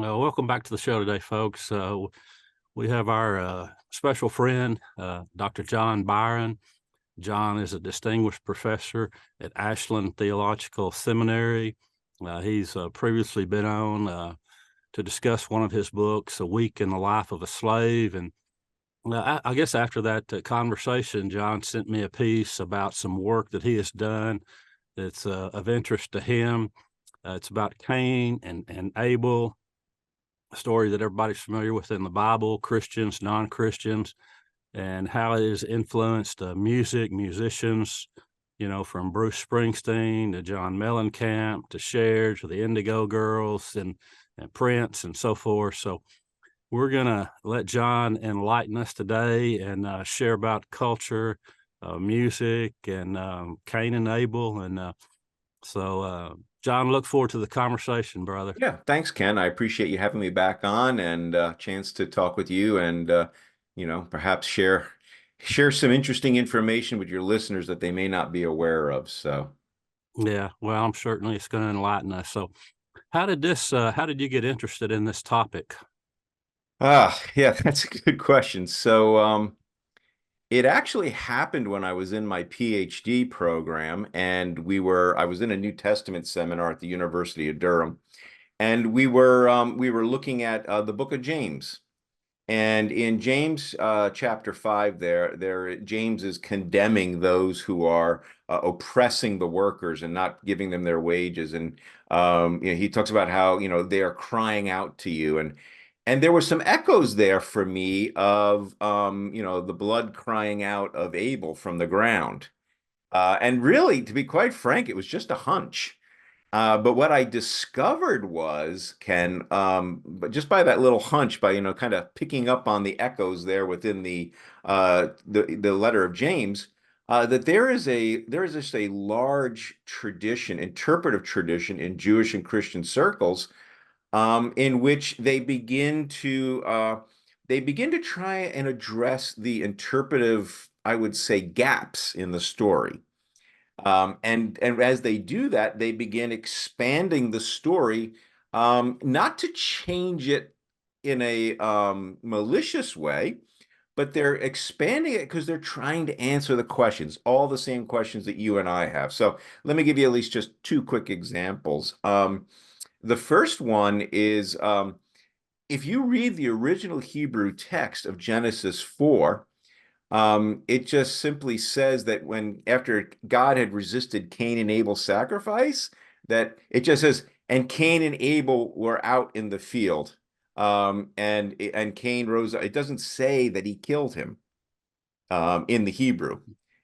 Well, welcome back to the show today, folks. We have our special friend, Dr. John Byron. John is a distinguished professor at Ashland Theological Seminary. He's previously been on to discuss one of his books, A Week in the Life of a Slave. And I guess after that conversation, John sent me a piece about some work that he has done that's of interest to him. It's about Cain and Abel, a story that everybody's familiar with in the Bible, Christians, non-Christians, and how it has influenced music, musicians, from Bruce Springsteen to John Mellencamp to Cher to the Indigo Girls and Prince and so forth. So we're going to let John enlighten us today and share about culture, music, and Cain and Abel. And John, look forward to the conversation, brother. Yeah, thanks, Ken. I appreciate you having me back on and chance to talk with you and perhaps share some interesting information with your listeners that they may not be aware of. So, Yeah, well, I'm certainly it's going to enlighten us. So, how did you get interested in this topic? yeah, that's a good question. So, it actually happened when I was in my PhD program, and I was in a New Testament seminar at the University of Durham, and we were looking at the book of James. And in James chapter 5, there James is condemning those who are oppressing the workers and not giving them their wages. And he talks about how they are crying out to you. And there were some echoes there for me of the blood crying out of Abel from the ground. And really, to be quite frank, it was just a hunch. But what I discovered was, Ken, but just by that little hunch, by kind of picking up on the echoes there within the letter of James, that there is just a large tradition, interpretive tradition in Jewish and Christian circles, in which they begin to try and address the interpretive, I would say, gaps in the story. And as they do that, they begin expanding the story, not to change it in a malicious way, but they're expanding it because they're trying to answer the questions, all the same questions that you and I have. So let me give you at least just two quick examples. The first one is, if you read the original Hebrew text of Genesis 4, it just simply says that after God had resisted Cain and Abel's sacrifice, that it just says, and Cain and Abel were out in the field. And Cain rose. It doesn't say that he killed him in the Hebrew.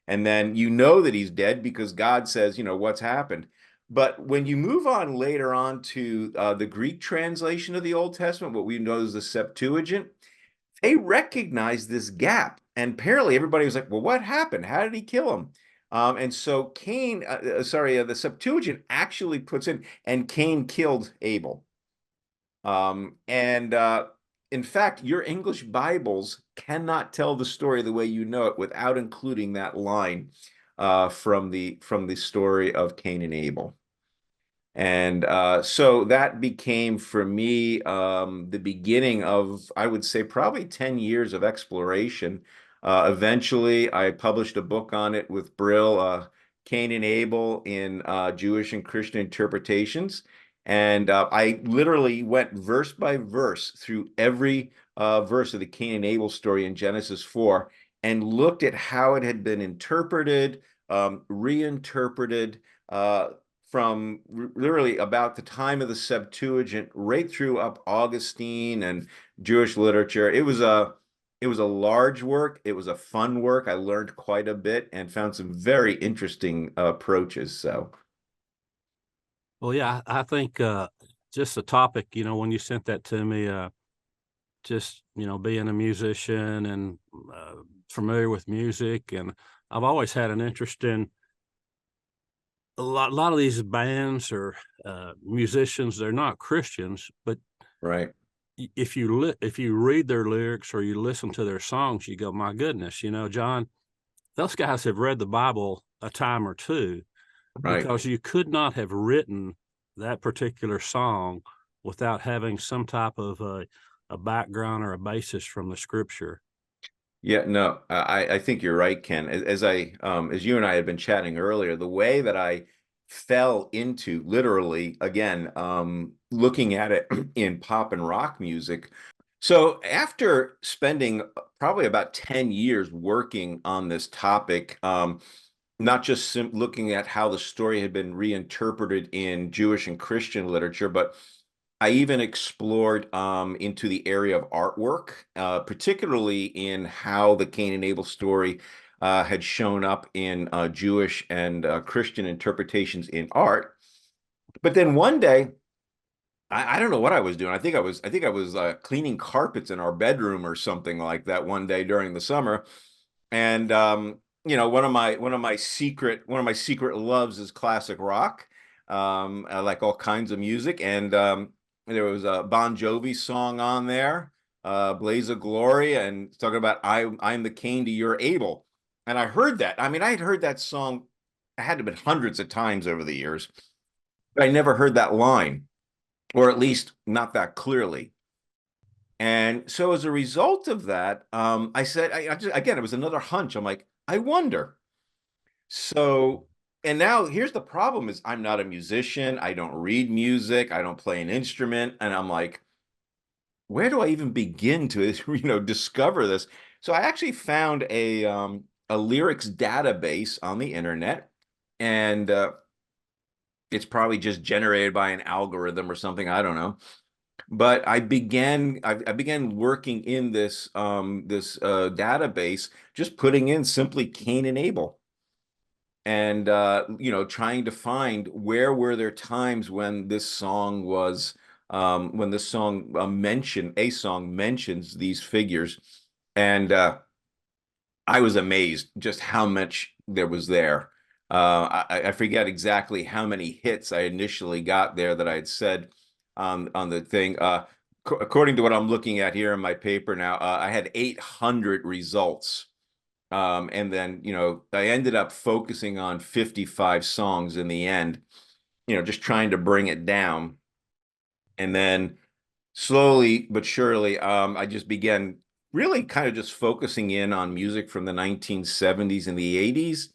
And then you know that he's dead because God says, what's happened. But when you move on later on to the Greek translation of the Old Testament, what we know is the Septuagint, they recognized this gap. And apparently everybody was like, well, what happened? How did he kill him? And so the Septuagint actually puts and Cain killed Abel. And in fact, your English Bibles cannot tell the story the way you know it without including that line from the story of Cain and Abel. And so that became for me the beginning of, I would say, probably 10 years of exploration. Eventually, I published a book on it with Brill, Cain and Abel in Jewish and Christian interpretations. And I literally went verse by verse through every verse of the Cain and Abel story in Genesis 4 and looked at how it had been interpreted, reinterpreted, from literally about the time of the Septuagint right through up Augustine and Jewish literature. It was a large work. It was a fun work. I learned quite a bit and found some very interesting approaches. So, Well, yeah, I think just the topic, when you sent that to me, just being a musician and familiar with music, and I've always had an interest in a lot of these bands or musicians. They're not Christians, but right. if you read their lyrics or you listen to their songs, you go, my goodness, John, those guys have read the Bible a time or two, Right. because you could not have written that particular song without having some type of a background or a basis from the scripture. Yeah, no, I think you're right, Ken. As you and I had been chatting earlier, the way that I fell into literally again, looking at it in pop and rock music. So after spending probably about 10 years working on this topic, not just looking at how the story had been reinterpreted in Jewish and Christian literature, but I even explored into the area of artwork, particularly in how the Cain and Abel story had shown up in Jewish and Christian interpretations in art. But then one day, I don't know what I was doing. I think I was cleaning carpets in our bedroom or something like that one day during the summer. And one of my secret loves is classic rock. I like all kinds of music, and there was a Bon Jovi song on there, "Blaze of Glory," and it's talking about I'm the Cain to your Abel. And I heard that. I mean, I had heard that song. I had to have been hundreds of times over the years, but I never heard that line, or at least not that clearly. And so as a result of that, I said, I just, again, it was another hunch. I'm like, I wonder. So, and now here's the problem is I'm not a musician. I don't read music. I don't play an instrument. And I'm like, where do I even begin to, discover this? So I actually found a lyrics database on the internet, and it's probably just generated by an algorithm or something. I don't know. But I began working in this database, just putting in simply Cain and Abel, and trying to find where were there times when this song was when this song mentioned a song mentions these figures, and I was amazed just how much there was there. I forget exactly how many hits I initially got there that I had said on the thing. According to what I'm looking at here in my paper now, I had 800 results. And then, I ended up focusing on 55 songs in the end, just trying to bring it down. And then slowly but surely, I just began really kind of just focusing in on music from the 1970s and the 80s,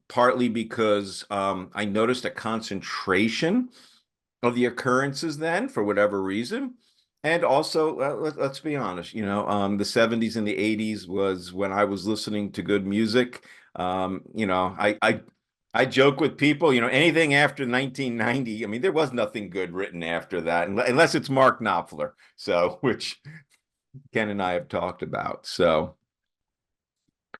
partly because I noticed a concentration of the occurrences then for whatever reason. And also, let's be honest, the 70s and the 80s was when I was listening to good music. I joke with people, anything after 1990, I mean, there was nothing good written after that, unless it's Mark Knopfler, so which Ken and I have talked about. So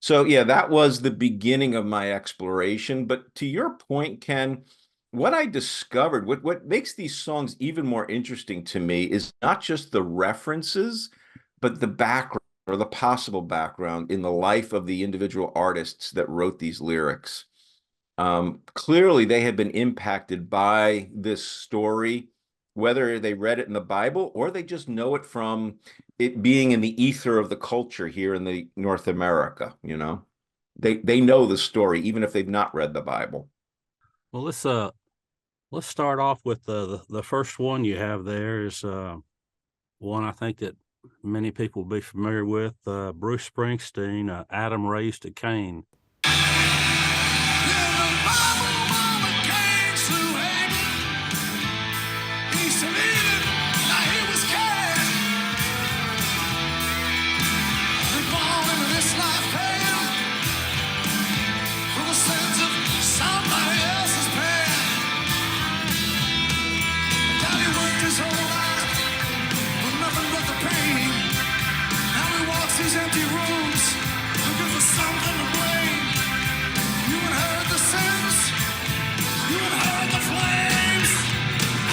yeah, that was the beginning of my exploration. But to your point, Ken, what I discovered, what makes these songs even more interesting to me is not just the references, but the background or the possible background in the life of the individual artists that wrote these lyrics. Clearly, they had been impacted by this story, whether they read it in the Bible or they just know it from it being in the ether of the culture here in the North America. They know the story even if they've not read the Bible. Well, let's start off with the first one you have there is one I think that many people will be familiar with. Bruce Springsteen, Adam raised a Cain. These empty rooms, looking for something to blame. You inherit the sins, you inherit the flames.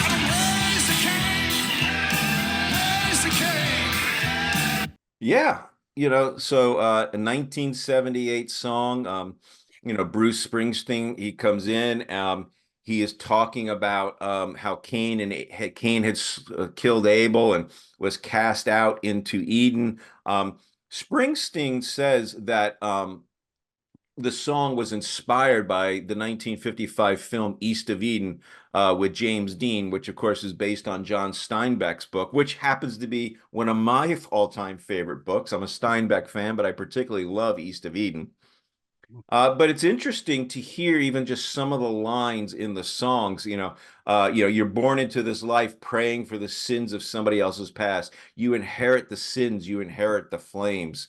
Adam raised the Cain. Yeah, so a 1978 song, Bruce Springsteen, he comes in, he is talking about how Cain had killed Abel and was cast out into Eden. Springsteen says that the song was inspired by the 1955 film East of Eden with James Dean, which of course is based on John Steinbeck's book, which happens to be one of my all-time favorite books. I'm a Steinbeck fan, but I particularly love East of Eden. But it's interesting to hear even just some of the lines in the songs. You're born into this life praying for the sins of somebody else's past. You inherit the sins, you inherit the flames.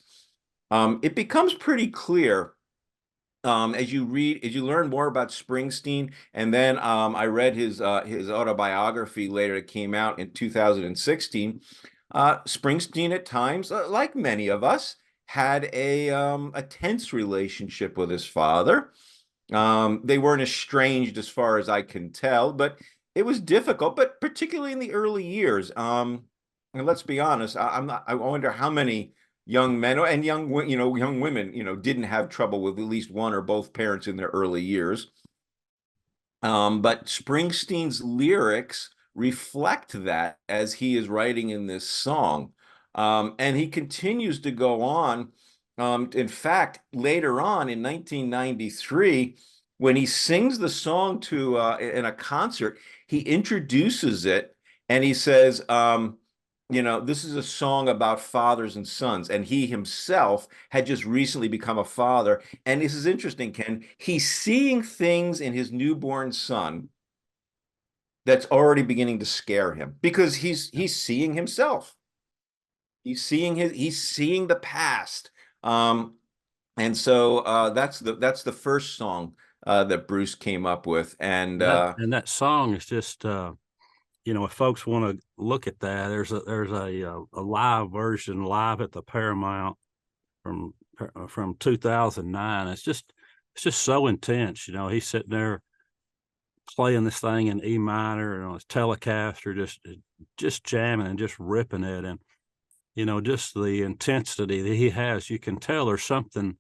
It becomes pretty clear as you learn more about Springsteen, and then I read his autobiography later. It came out in 2016. Springsteen at times, like many of us, had a tense relationship with his father. They weren't estranged as far as I can tell, but it was difficult, but particularly in the early years. And let's be honest, I wonder how many young men and young women, didn't have trouble with at least one or both parents in their early years. But Springsteen's lyrics reflect that as he is writing in this song. And he continues to go on. In fact, later on in 1993, when he sings the song in a concert, he introduces it and he says, this is a song about fathers and sons, and he himself had just recently become a father. And this is interesting, Ken. He's seeing things in his newborn son that's already beginning to scare him because he's seeing himself. He's seeing the past. And so that's the first song that Bruce came up with, and that song is just. If folks want to look at that, there's a live version live at the Paramount from 2009. It's just so intense. He's sitting there playing this thing in E minor on his Telecaster, just jamming and just ripping it, and just the intensity that he has. You can tell there's something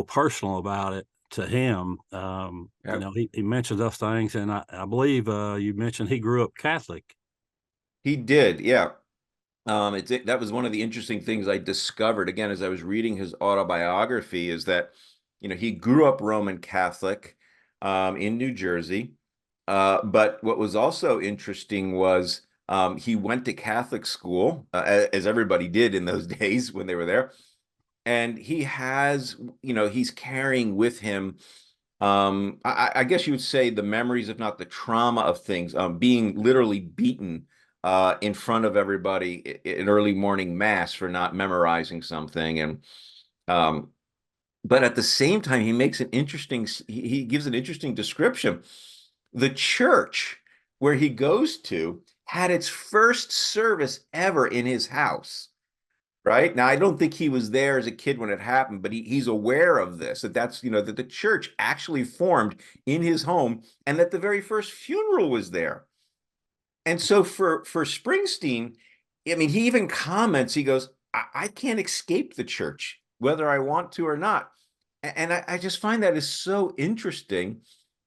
personal about it to him. Yep. He mentioned those things, and I believe you mentioned he grew up Catholic. He did, yeah. That was one of the interesting things I discovered again as I was reading his autobiography, is that he grew up Roman Catholic in New Jersey, but what was also interesting was he went to Catholic school, as everybody did in those days when they were there. And he has, he's carrying with him, I guess you would say, the memories, if not the trauma of things, being literally beaten in front of everybody in early morning mass for not memorizing something. And but at the same time, he gives an interesting description. The church where he goes to had its first service ever in his house. Right now, I don't think he was there as a kid when it happened, but he's aware of this, that the church actually formed in his home, and that the very first funeral was there. And so for Springsteen, I mean, he even comments, he goes, I can't escape the church, whether I want to or not. And I just find that is so interesting,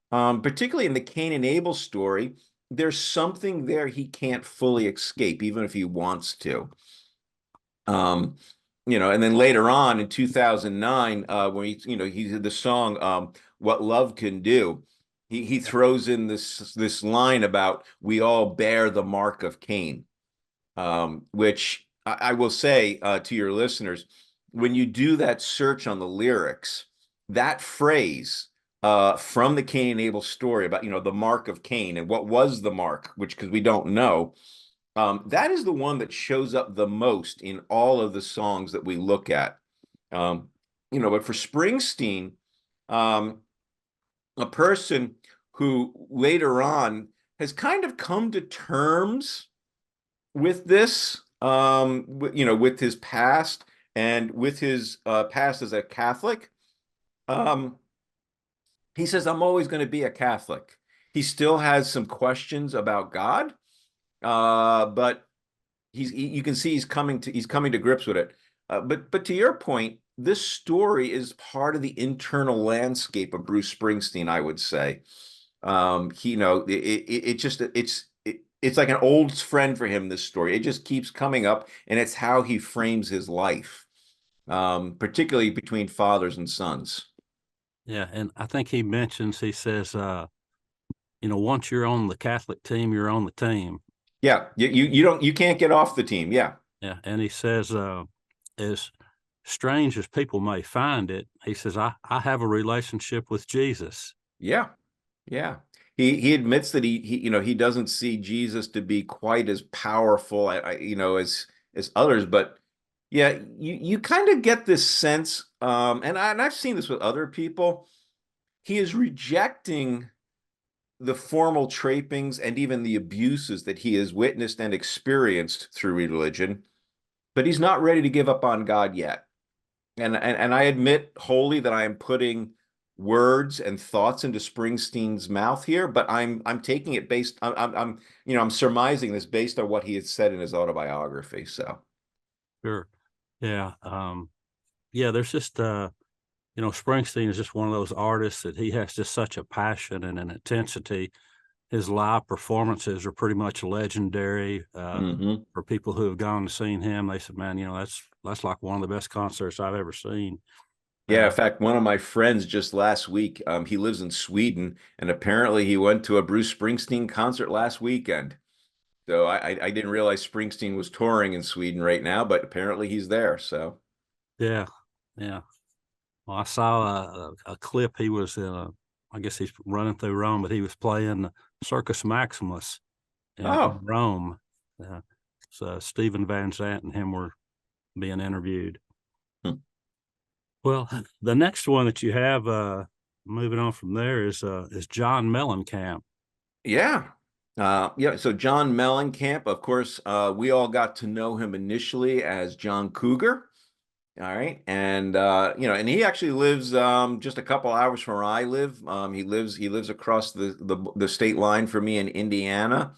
particularly in the Cain and Abel story. There's something there he can't fully escape, even if he wants to. And then later on in 2009, when he did the song "What Love Can Do," he throws in this line about we all bear the mark of Cain, which I will say to your listeners, when you do that search on the lyrics, that phrase from the Cain and Abel story about the mark of Cain and what was the mark, because we don't know. That is the one that shows up the most in all of the songs that we look at. But for Springsteen, a person who later on has kind of come to terms with this, with his past and with his past as a Catholic, he says, I'm always going to be a Catholic. He still has some questions about God. But you can see he's coming to grips with it. But to your point, this story is part of the internal landscape of Bruce Springsteen, I would say. It's like an old friend for him, this story. It just keeps coming up, and it's how he frames his life, particularly between fathers and sons. Yeah, and I think he mentions, he says, once you're on the Catholic team, you're on the team. Yeah, you can't get off the team. Yeah. Yeah, and he says, as strange as people may find it, he says, I have a relationship with Jesus. Yeah. Yeah. He admits that he doesn't see Jesus to be quite as powerful, as others, but yeah, you kind of get this sense, and I've seen this with other people. He is rejecting the formal trappings and even the abuses that he has witnessed and experienced through religion, but he's not ready to give up on God yet. And I admit wholly that I am putting words and thoughts into Springsteen's mouth here, but I'm taking it based. I'm surmising this based on what he had said in his autobiography. So Sure. Yeah. Yeah, there's just Springsteen is just one of those artists that he has just such a passion and an intensity. His live performances are pretty much legendary. For people who have gone and seen him, they said, "Man, that's like one of the best concerts I've ever seen." Yeah, in fact, one of my friends just last week, he lives in Sweden, and apparently he went to a Bruce Springsteen concert last weekend. So I didn't realize Springsteen was touring in Sweden right now, but apparently he's there. So Yeah, yeah. Well, I saw a clip. He was I guess he's running through Rome, but he was playing Circus Maximus in oh, Rome. So Stephen Van Zandt and him were being interviewed. Well, the next one that you have, moving on from there, is John Mellencamp. yeah. Yeah, so John Mellencamp, of course, we all got to know him initially as John Cougar. All right. And and he actually lives just a couple hours from where I live. He lives across the state line for me in Indiana.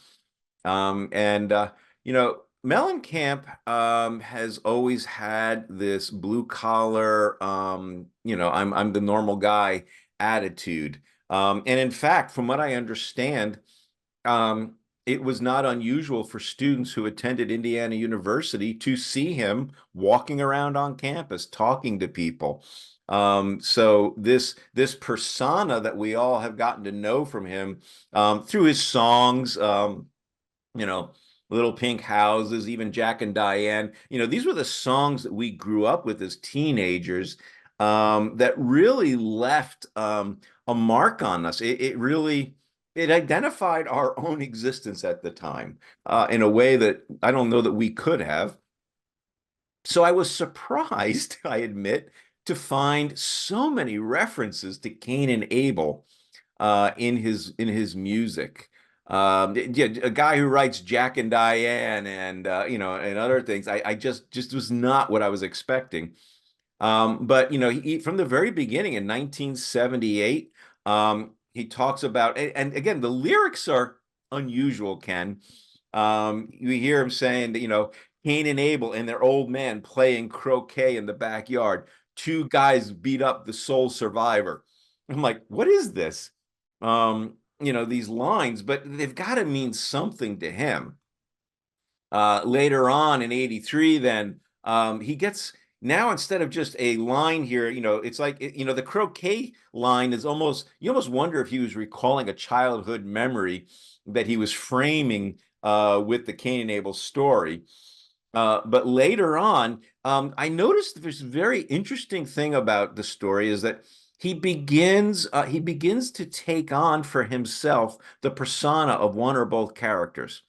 And Mellencamp has always had this blue collar, I'm the normal guy attitude. And in fact, from what I understand, it was not unusual for students who attended Indiana University to see him walking around on campus, talking to people. So this persona that we all have gotten to know from him through his songs, Little Pink Houses, even Jack and Diane, these were the songs that we grew up with as teenagers, that really left a mark on us. It identified our own existence at the time in a way that I don't know that we could have. So I was surprised, I admit, to find so many references to Cain and Abel in his music. Yeah, a guy who writes Jack and Diane and and other things. I just was not what I was expecting. But from the very beginning in 1978, he talks about, and again, the lyrics are unusual, Ken. You hear him saying that, Cain and Abel and their old man playing croquet in the backyard. Two guys beat up the sole survivor. I'm like, what is this? These lines, but they've got to mean something to him. Later on in 83, then he gets, now instead of just a line here, it's like, the croquet line is you almost wonder if he was recalling a childhood memory that he was framing with the Cain and Abel story. But later on, I noticed there's a very interesting thing about the story is that he begins to take on for himself the persona of one or both characters.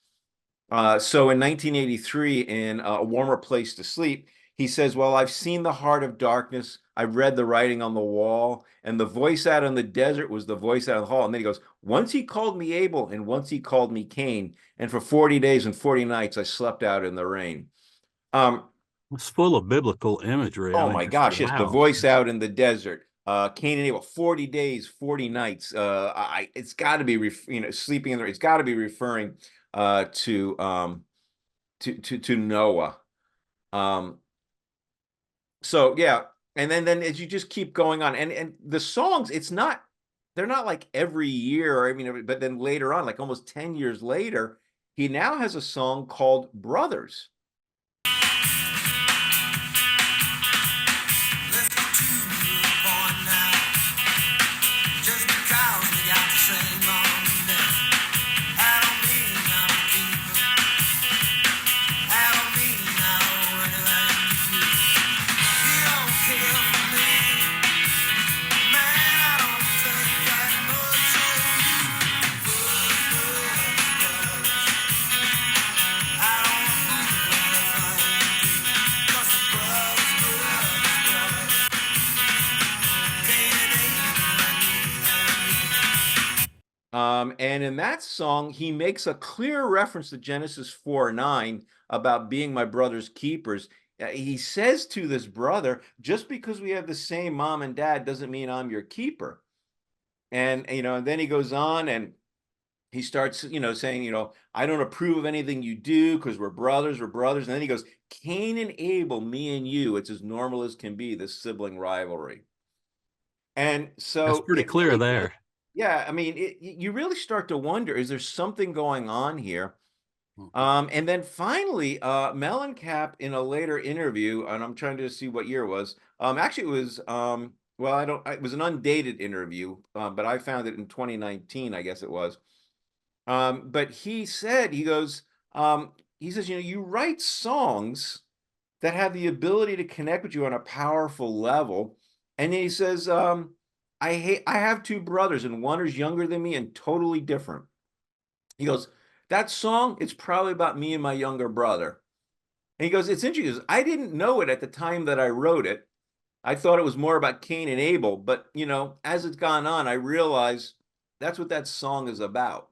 So in 1983, in A Warmer Place to Sleep, he says, well, I've seen the heart of darkness. I've read the writing on the wall, and the voice out in the desert was the voice out in the hall. And then he goes, once he called me Abel, and once he called me Cain, and for 40 days and 40 nights, I slept out in the rain. It's full of biblical imagery. Oh my gosh, yes, the voice out in the desert. Cain and Abel, 40 days, 40 nights. It's got to be, sleeping in there. It's got to be referring to Noah. So yeah, and then as you just keep going on, and the songs, they're not like every year. But then later on, like almost 10 years later, he now has a song called Brothers. And in that song, he makes a clear reference to Genesis 4:9 about being my brother's keepers. He says to this brother, just because we have the same mom and dad doesn't mean I'm your keeper. And, and then he goes on and he starts, saying, I don't approve of anything you do because we're brothers. And then he goes, Cain and Abel, me and you. It's as normal as can be, this sibling rivalry. And That's so pretty it clear really, there. yeah, I mean, you really start to wonder, is there something going on here? And then finally, Mellencamp in a later interview, and I'm trying to see what year it was. Actually, it was, well, it was an undated interview, but I found it in 2019, I guess it was. But he said, he says, you write songs that have the ability to connect with you on a powerful level. And then he says, I have two brothers, and one is younger than me and totally different. He goes, that song, it's probably about me and my younger brother. And he goes, it's interesting. I didn't know it at the time that I wrote it. I thought it was more about Cain and Abel, but as it's gone on, I realized that's what that song is about.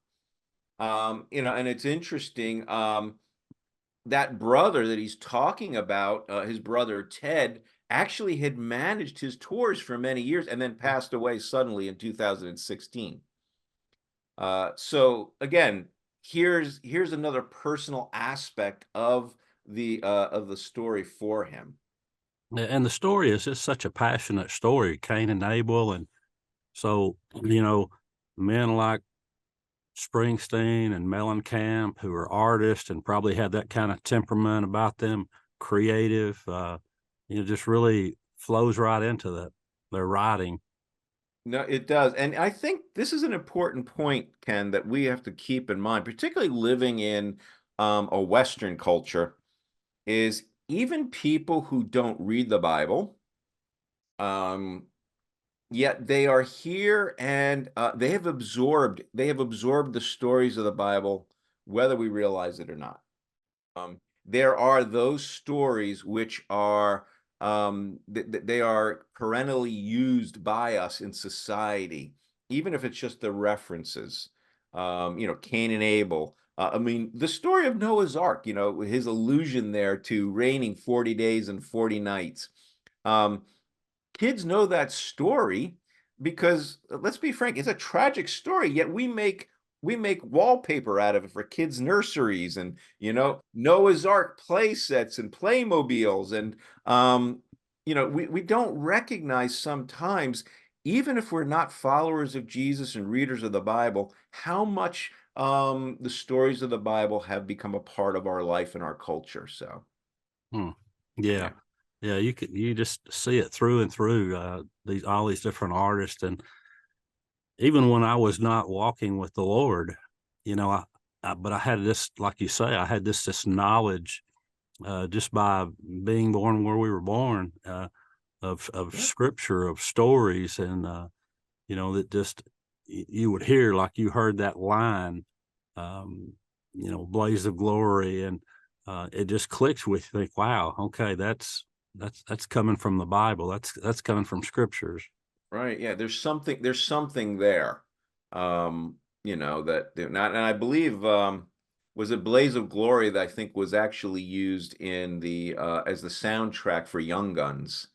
And it's interesting. That brother that he's talking about, his brother Ted, actually had managed his tours for many years and then passed away suddenly in 2016. So again, here's another personal aspect of the story for him. And the story is just such a passionate story, Cain and Abel. And so, men like Springsteen and Mellencamp, who are artists and probably had that kind of temperament about them, creative, just really flows right into their writing. No, it does. And I think this is an important point, Ken, that we have to keep in mind, particularly living in a Western culture, is even people who don't read the Bible, yet they are here and they have absorbed the stories of the Bible, whether we realize it or not. There are those stories which are they are perennially used by us in society, even if it's just the references. Cain and Abel. I mean, the story of Noah's Ark. His allusion there to raining 40 days and 40 nights. Kids know that story because, let's be frank, it's a tragic story. Yet we make wallpaper out of it for kids' nurseries, and Noah's Ark play sets and playmobiles, and we don't recognize sometimes, even if we're not followers of Jesus and readers of the Bible, how much the stories of the Bible have become a part of our life and our culture. So, Yeah. Yeah, you just see it through and through, all these different artists. And even when I was not walking with the Lord, but I had this, like you say, I had this knowledge just by being born where we were born, of scripture, of stories, and that just you would hear, like you heard that line, blaze of glory, and it just clicks with you. Think, wow, okay, that's coming from the Bible. That's coming from scriptures. Right. Yeah. There's something there. That not, and I believe, was it Blaze of Glory that I think was actually used in the as the soundtrack for Young Guns.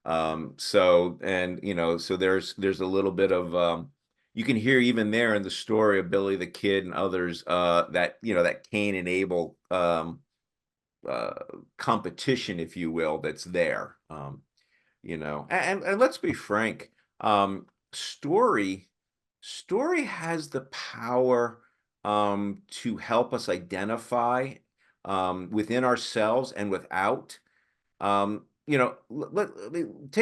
So there's a little bit of you can hear even there in the story of Billy the Kid and others, that Cain and Abel competition, if you will, that's there. And let's be frank, story has the power to help us identify within ourselves and without. Take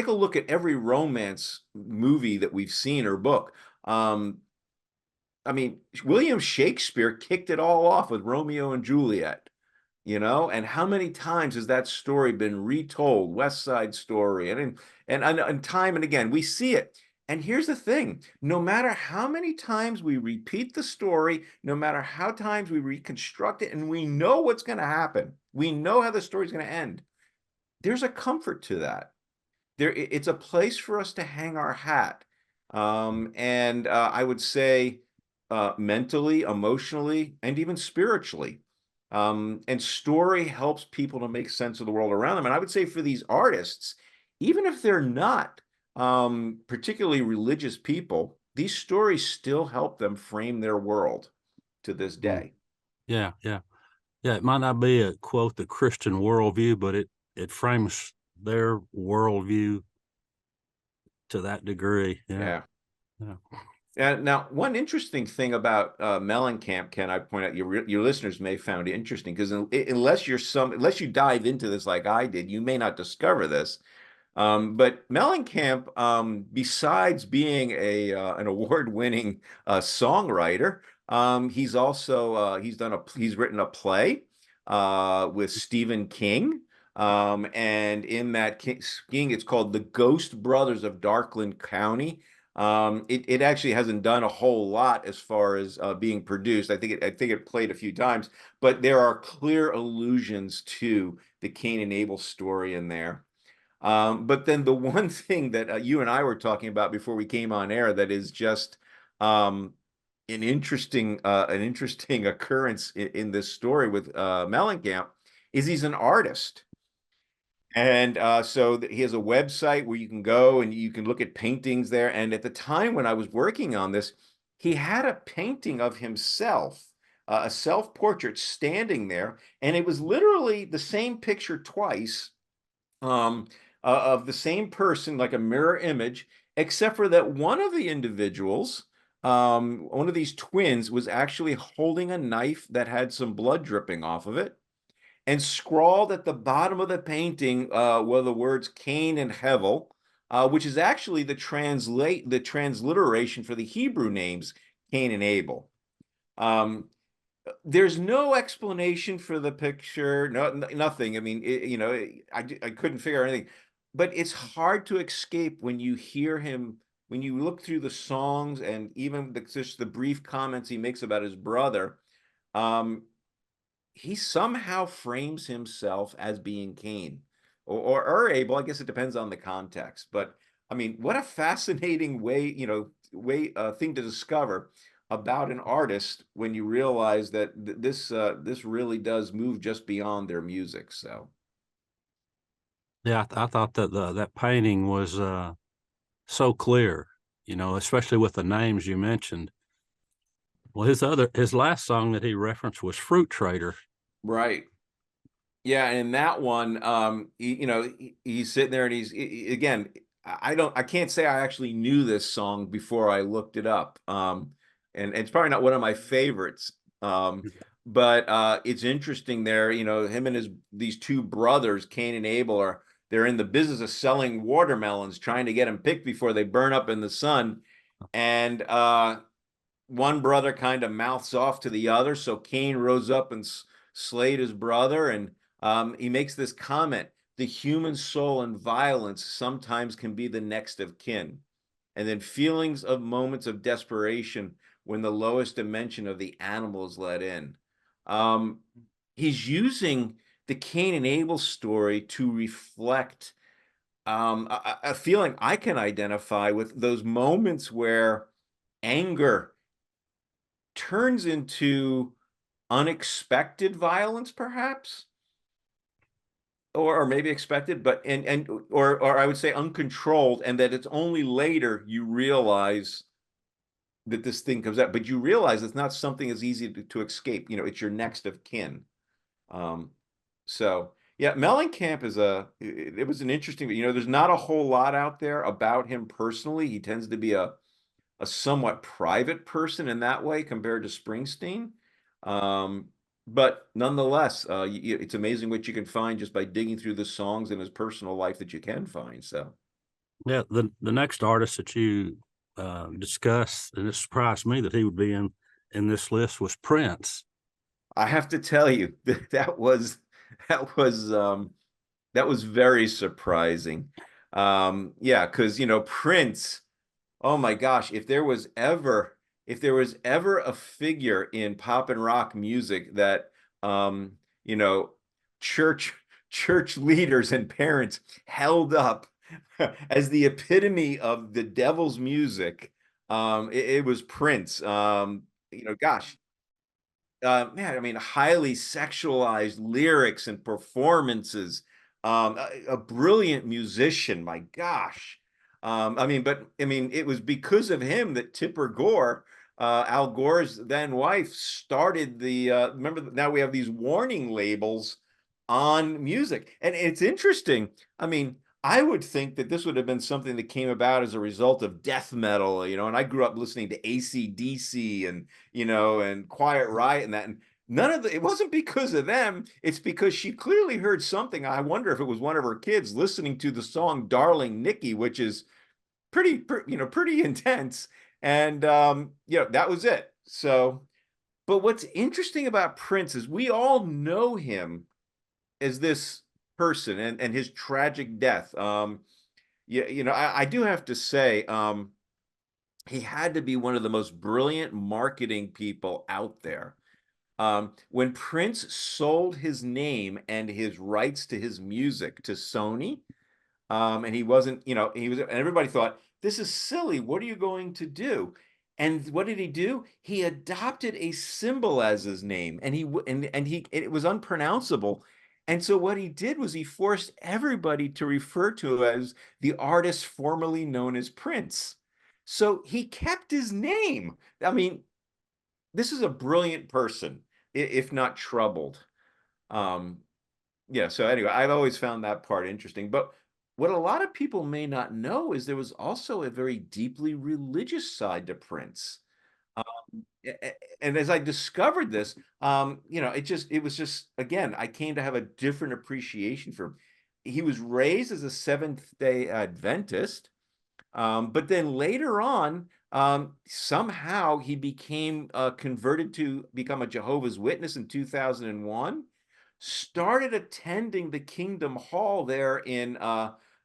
a look at every romance movie that we've seen or book. I mean, William Shakespeare kicked it all off with Romeo and Juliet. And how many times has that story been retold? West Side Story, and time and again we see it. And here's the thing: no matter how many times we repeat the story, no matter how times we reconstruct it, and we know what's going to happen, we know how the story's going to end, there's a comfort to that. It's a place for us to hang our hat. And I would say, mentally, emotionally, and even spiritually. And story helps people to make sense of the world around them. And I would say for these artists, even if they're not particularly religious people, these stories still help them frame their world to this day. Yeah, yeah. Yeah, it might not be a quote the Christian worldview, but it frames their worldview to that degree. Yeah. Yeah. Yeah. Now, one interesting thing about Mellencamp, Ken, I point out your listeners may found it interesting because unless unless you dive into this like I did, you may not discover this. But Mellencamp, besides being an award-winning songwriter, he's also he's written a play with Stephen King. And in that King, it's called The Ghost Brothers of Darkland County. It actually hasn't done a whole lot as far as being produced. I think it played a few times, but there are clear allusions to the Cain and Abel story in there. But then the one thing that you and I were talking about before we came on air that is just an interesting occurrence in this story with Mellencamp is he's an artist. And so he has a website where you can go and you can look at paintings there. And at the time when I was working on this, he had a painting of himself, a self-portrait standing there. And it was literally the same picture twice, of the same person, like a mirror image, except for that one of the individuals, one of these twins, was actually holding a knife that had some blood dripping off of it. And scrawled at the bottom of the painting were the words Cain and Abel, which is actually the transliteration for the Hebrew names Cain and Abel. There's no explanation for the picture, nothing. I mean, I couldn't figure out anything, but it's hard to escape when you hear him, when you look through the songs and even just the brief comments he makes about his brother. He somehow frames himself as being Cain or Abel. I guess it depends on the context, but I mean, what a fascinating way, thing to discover about an artist when you realize that this really does move just beyond their music. So Yeah, I thought that that painting was so clear, especially with the names you mentioned. Well, his last song that he referenced was Fruit Trader. right. Yeah, and in that one, he's sitting there and again, I can't say I actually knew this song before I looked it up. And it's probably not one of my favorites. But it's interesting there, him and these two brothers, Cain and Abel, they're in the business of selling watermelons, trying to get them picked before they burn up in the sun. And one brother kind of mouths off to the other, so Cain rose up and slayed his brother, and he makes this comment: the human soul and violence sometimes can be the next of kin. And then feelings of moments of desperation when the lowest dimension of the animal is let in. He's using the Cain and Abel story to reflect a feeling I can identify with, those moments where anger turns into unexpected violence, perhaps, or maybe expected, but or I would say uncontrolled, and that it's only later you realize that this thing comes out, but you realize it's not something as easy to escape. It's your next of kin. So yeah, Mellencamp it was an interesting, there's not a whole lot out there about him personally. He tends to be a somewhat private person in that way compared to Springsteen. But nonetheless, it's amazing what you can find just by digging through the songs in his personal life that you can find. So Yeah, the next artist that you discussed, and it surprised me that he would be in this list, was Prince. I have to tell you that was very surprising. Yeah, because Prince. Oh my gosh, if there was ever a figure in pop and rock music that you know, church leaders and parents held up as the epitome of the devil's music, it was Prince. gosh, man, I mean, highly sexualized lyrics and performances. A brilliant musician, my gosh. I mean, it was because of him that Tipper Gore, Al Gore's then wife, started the. Remember, now we have these warning labels on music, and it's interesting. I mean, I would think that this would have been something that came about as a result of death metal, and I grew up listening to AC/DC and Quiet Riot and that. And it wasn't because of them. It's because she clearly heard something. I wonder if it was one of her kids listening to the song Darling Nikki, which is pretty intense. And, that was it. So, but what's interesting about Prince is we all know him as this person and his tragic death. I do have to say, he had to be one of the most brilliant marketing people out there. When Prince sold his name and his rights to his music to Sony, and he wasn't, and everybody thought, this is silly. What are you going to do? And what did he do? He adopted a symbol as his name, and it was unpronounceable. And so what he did was he forced everybody to refer to him as the artist formerly known as Prince. So he kept his name. I mean, this is a brilliant person, if not troubled. So anyway, I've always found that part interesting. But what a lot of people may not know is there was also a very deeply religious side to Prince. And as I discovered this, it was just, again, I came to have a different appreciation for him. He was raised as a Seventh-day Adventist. But then later on, somehow he became converted to become a Jehovah's Witness in 2001, started attending the Kingdom Hall there in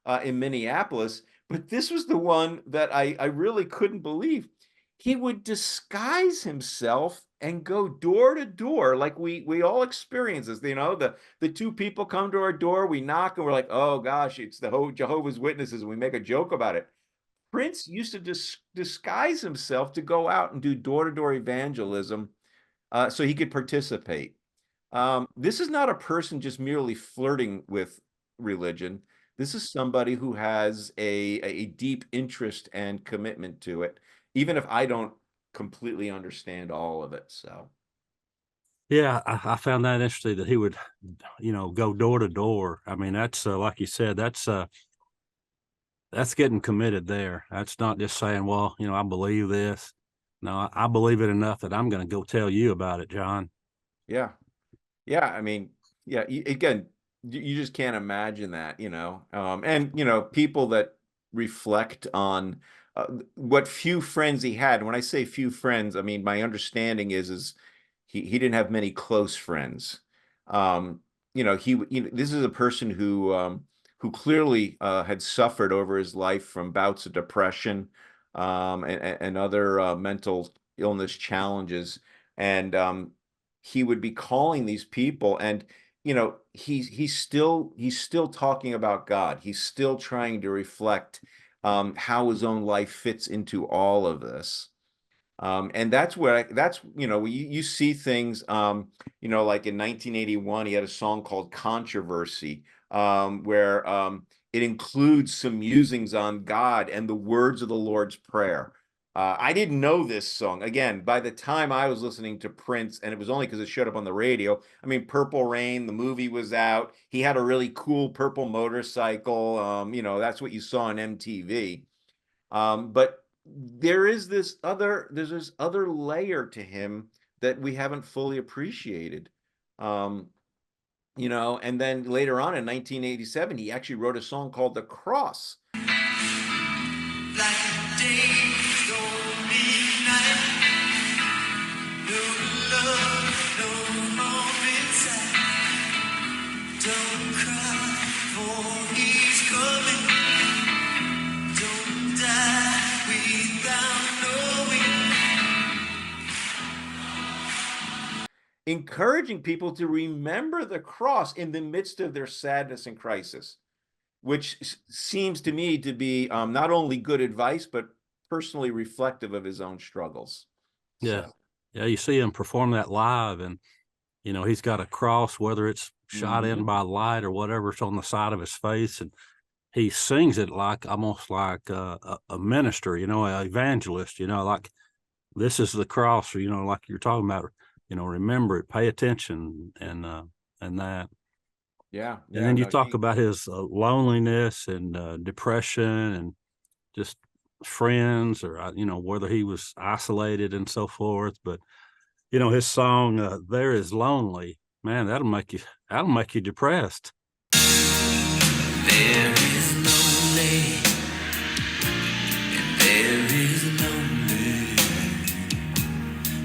Minneapolis. But this was the one that I really couldn't believe. He would disguise himself and go door to door, like we all experience this. The two people come to our door, we knock, and we're like, oh gosh, it's the Jehovah's Witnesses, and we make a joke about it. Prince used to disguise himself to go out and do door-to-door evangelism so he could participate. This is not a person just merely flirting with religion. This is somebody who has a deep interest and commitment to it, even if I don't completely understand all of it. So, Yeah, I found that interesting that he would, go door to door. I mean, that's like you said, that's getting committed there. That's not just saying, well, I believe this. No, I believe it enough that I'm going to go tell you about it, John. yeah. Yeah, I mean, yeah, again, you just can't imagine that, and people that reflect on what few friends he had. When I say few friends, I mean, my understanding is he didn't have many close friends. This is a person who clearly had suffered over his life from bouts of depression, and other mental illness challenges, and he would be calling these people, and he's still talking about God. He's still trying to reflect how his own life fits into all of this. And that's where you see things, like in 1981, he had a song called Controversy, where it includes some musings on God and the words of the Lord's Prayer. I didn't know this song. Again, by the time I was listening to Prince, and it was only because it showed up on the radio. I mean, Purple Rain, the movie was out. He had a really cool purple motorcycle. That's what you saw on MTV. But there's this other layer to him that we haven't fully appreciated. And then later on in 1987, he actually wrote a song called The Cross. Like a day, stormy night. No love, no home inside. Don't cry, for he's coming. Don't die without knowing. Encouraging people to remember the cross in the midst of their sadness and crisis, which seems to me to be not only good advice, but personally reflective of his own struggles. Yeah. So. Yeah, you see him perform that live, and he's got a cross, whether it's shot in by light or whatever, it's on the side of his face, and he sings it like almost like a minister, an evangelist, like this is the cross, like you're talking about, remember it, pay attention, and that. Yeah, And yeah. then you No, talk about his loneliness and depression and just friends, or whether he was isolated and so forth. But his song "There Is Lonely," man, that'll make you depressed. There is lonely, and there is lonely,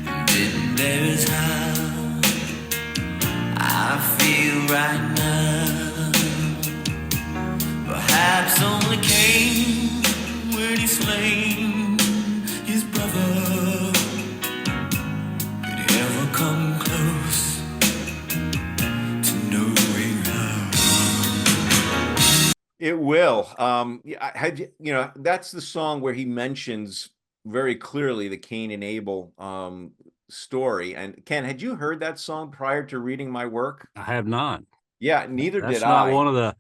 and there is how I feel right now. Perhaps only Cain, when he slain his brother, could ever come close to knowing how. It will. That's the song where he mentions very clearly the Cain and Abel story. And Ken, had you heard that song prior to reading my work? I have not. Yeah, neither That's did not I.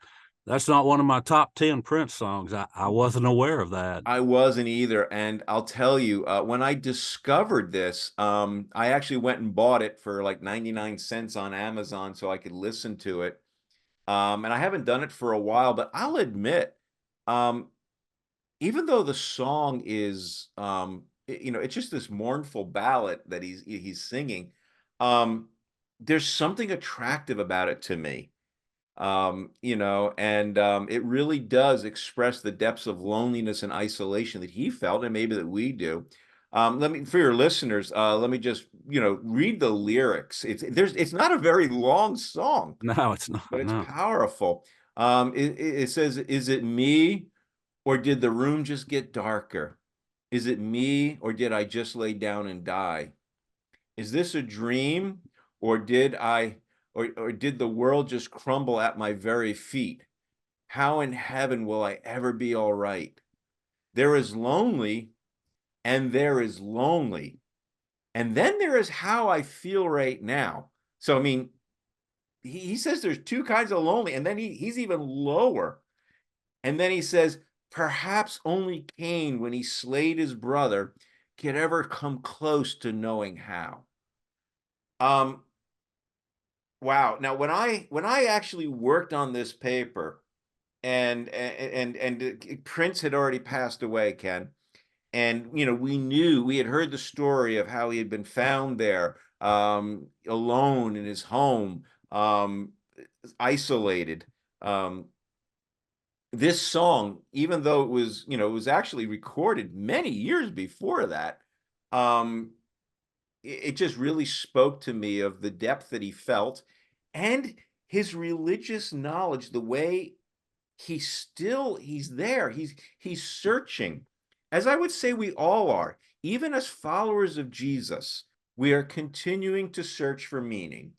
that's not one of my top 10 Prince songs. I wasn't aware of that. I wasn't either. And I'll tell you, when I discovered this, I actually went and bought it for like 99 cents on Amazon so I could listen to it. And I haven't done it for a while, but I'll admit, um, even though the song is, it's just this mournful ballad that he's singing, um, there's something attractive about it to me. And it really does express the depths of loneliness and isolation that he felt, and maybe that we do. For your listeners, let me just, read the lyrics. It's not a very long song, No, it's not. but it's No. powerful. It says, "Is it me, or did the room just get darker? Is it me, or did I just lay down and die? Is this a dream, or did the world just crumble at my very feet? How in heaven will I ever be all right? There is lonely, and there is lonely. And then there is how I feel right now." So, I mean, he says there's two kinds of lonely, and then he's even lower. And then he says, "Perhaps only Cain, when he slayed his brother, could ever come close to knowing how." Um, wow. Now, when I actually worked on this paper, and Prince had already passed away, Ken, and we had heard the story of how he had been found there, alone in his home, isolated. Um, this song, even though it was actually recorded many years before that, um, it just really spoke to me of the depth that he felt and his religious knowledge, the way he's there. He's searching. As I would say we all are, even as followers of Jesus, we are continuing to search for meaning.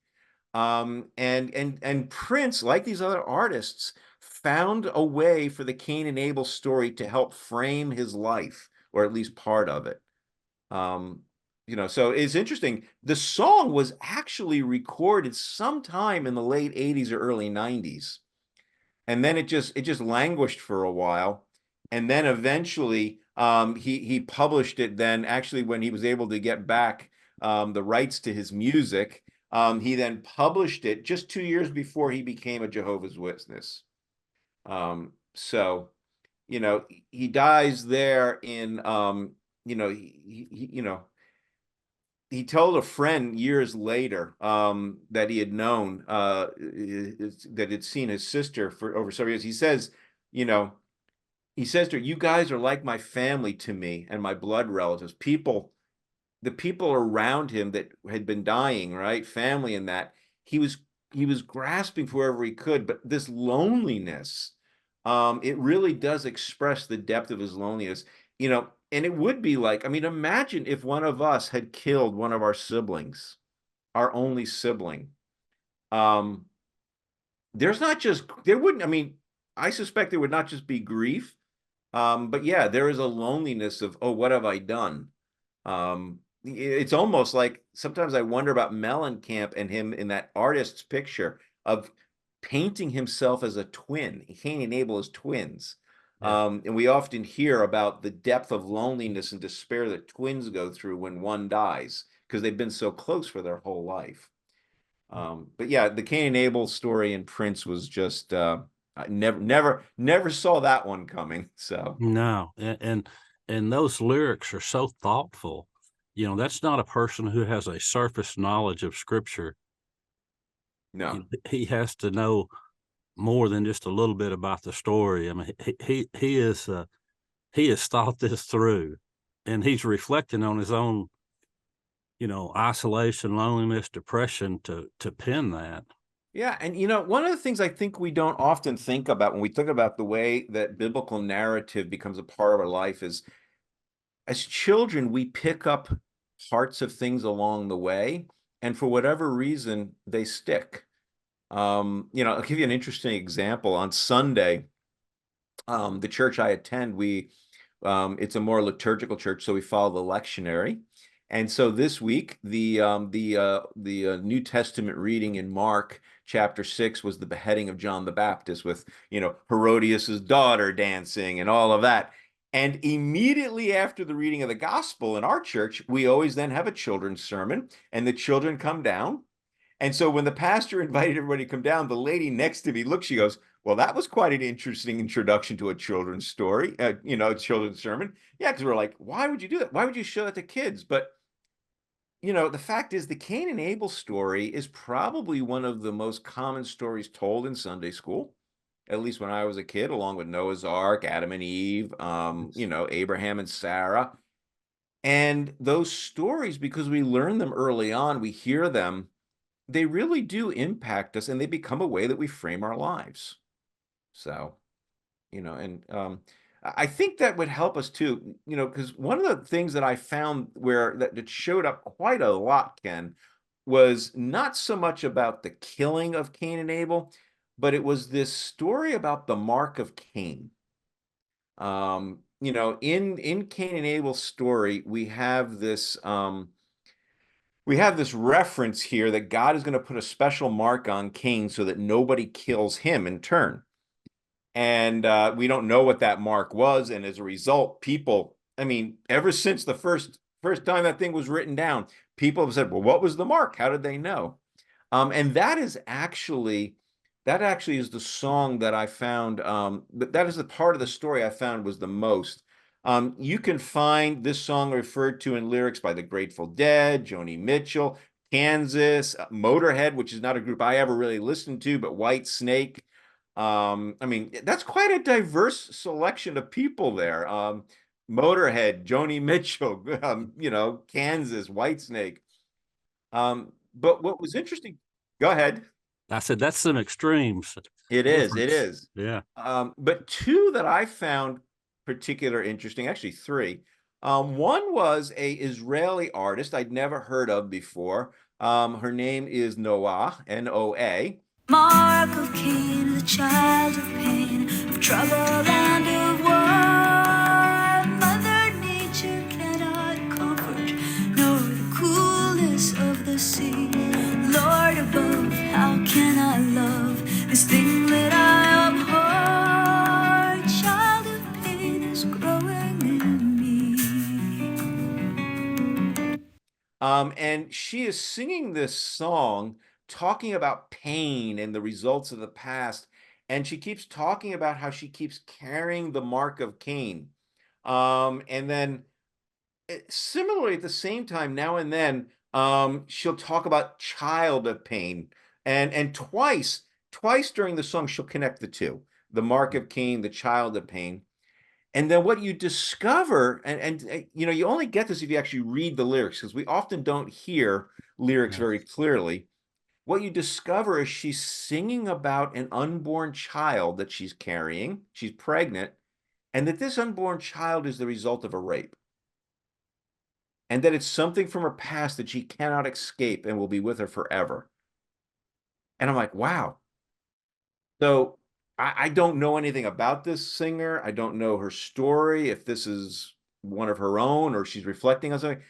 And Prince, like these other artists, found a way for the Cain and Abel story to help frame his life, or at least part of it. So it's interesting. The song was actually recorded sometime in the late 80s or early 90s. And then it just languished for a while. And then eventually he published it then, actually, when he was able to get back the rights to his music. He then published it just 2 years before he became a Jehovah's Witness. So, he dies there in, he told a friend years later that he had known, that had seen his sister for over several years. He says, he says to her, "You guys are like my family to me and my blood relatives." The people around him that had been dying, right? Family and that. He was grasping for wherever he could, but this loneliness, it really does express the depth of his loneliness. And it would be like, I mean, imagine if one of us had killed one of our siblings, our only sibling. There wouldn't, I mean, I suspect there would not just be grief, but yeah, there is a loneliness of, oh, what have I done? it's almost like sometimes I wonder about Mellencamp and him in that artist's picture of painting himself as a twin. Cain and Abel as twins. Yeah. And we often hear about the depth of loneliness and despair that twins go through when one dies because they've been so close for their whole life. But yeah, the Cain and Abel story in Prince was just I never saw that one coming. So No, and those lyrics are so thoughtful. You know, that's not a person who has a surface knowledge of scripture. no. He has to know more than just a little bit about the story. I mean, he has thought this through, and he's reflecting on his own, isolation, loneliness, depression to pen that. Yeah, and one of the things I think we don't often think about when we think about the way that biblical narrative becomes a part of our life is as children, we pick up parts of things along the way, and for whatever reason, they stick. I'll give you an interesting example. On Sunday, the church I attend, it's a more liturgical church, so we follow the lectionary. And so this week, the New Testament reading in Mark chapter 6 was the beheading of John the Baptist with, Herodias's daughter dancing and all of that. And immediately after the reading of the gospel in our church, we always then have a children's sermon, and the children come down. And so when the pastor invited everybody to come down, the lady next to me looks, she goes, well, that was quite an interesting introduction to a children's story, a children's sermon. Yeah, because we're like, why would you do that? Why would you show that to kids? But, the fact is the Cain and Abel story is probably one of the most common stories told in Sunday school, at least when I was a kid, along with Noah's Ark, Adam and Eve, Abraham and Sarah. And those stories, because we learn them early on, we hear them, they really do impact us, and they become a way that we frame our lives. So, and I think that would help us too, because one of the things that I found where that showed up quite a lot, Ken, was not so much about the killing of Cain and Abel, but it was this story about the mark of Cain. In Cain and Abel's story, we have this reference here that God is going to put a special mark on Cain so that nobody kills him in turn. And we don't know what that mark was. And as a result, people, ever since the first time that thing was written down, people have said, well, what was the mark? How did they know? And that actually is the song that I found, that is the part of the story I found was the most. You can find this song referred to in lyrics by the Grateful Dead, Joni Mitchell, Kansas, Motorhead, which is not a group I ever really listened to, but White Snake. That's quite a diverse selection of people there. Motorhead, Joni Mitchell, Kansas, White Snake. But what was interesting, go ahead. I said, that's some extremes. It is. Yeah. But two that I found particular interesting, actually three. One was a Israeli artist I'd never heard of before. Her name is Noah, N-O-A. Mark of Cain, the child of pain, of trouble and of war. Mother Nature cannot comfort, nor the coolness of the sea. Lord above, how can I love this thing that I abhor? Child of pain is growing in me. And she is singing this song talking about pain and the results of the past. And she keeps talking about how she keeps carrying the mark of Cain. And then similarly, at the same time, now and then, she'll talk about child of pain. And twice during the song, she'll connect the two, the mark of Cain, the child of pain. And then what you discover, and you only get this if you actually read the lyrics, because we often don't hear lyrics very clearly. What you discover is she's singing about an unborn child that she's carrying. She's pregnant, and that this unborn child is the result of a rape. And that it's something from her past that she cannot escape and will be with her forever. And I'm like, wow. So I don't know anything about this singer. I don't know her story, if this is one of her own or she's reflecting on something.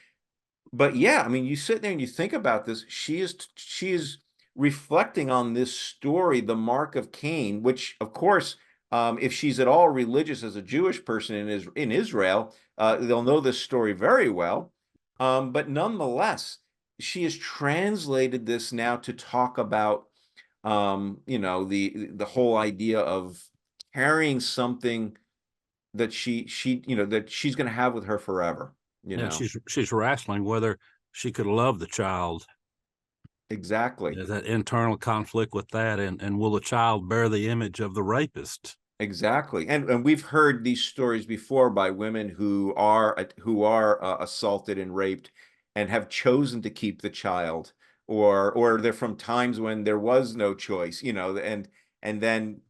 but yeah, I mean, you sit there and you think about this. She is reflecting on this story, the mark of Cain, which, of course, if she's at all religious as a Jewish person in Israel, they'll know this story very well. But nonetheless, she has translated this now to talk about, the whole idea of carrying something that that she's going to have with her forever. Yeah, she's wrestling whether she could love the child. Exactly. There's that internal conflict with that, and will the child bear the image of the rapist? Exactly. And we've heard these stories before by women who are assaulted and raped and have chosen to keep the child, or they're from times when there was no choice, and then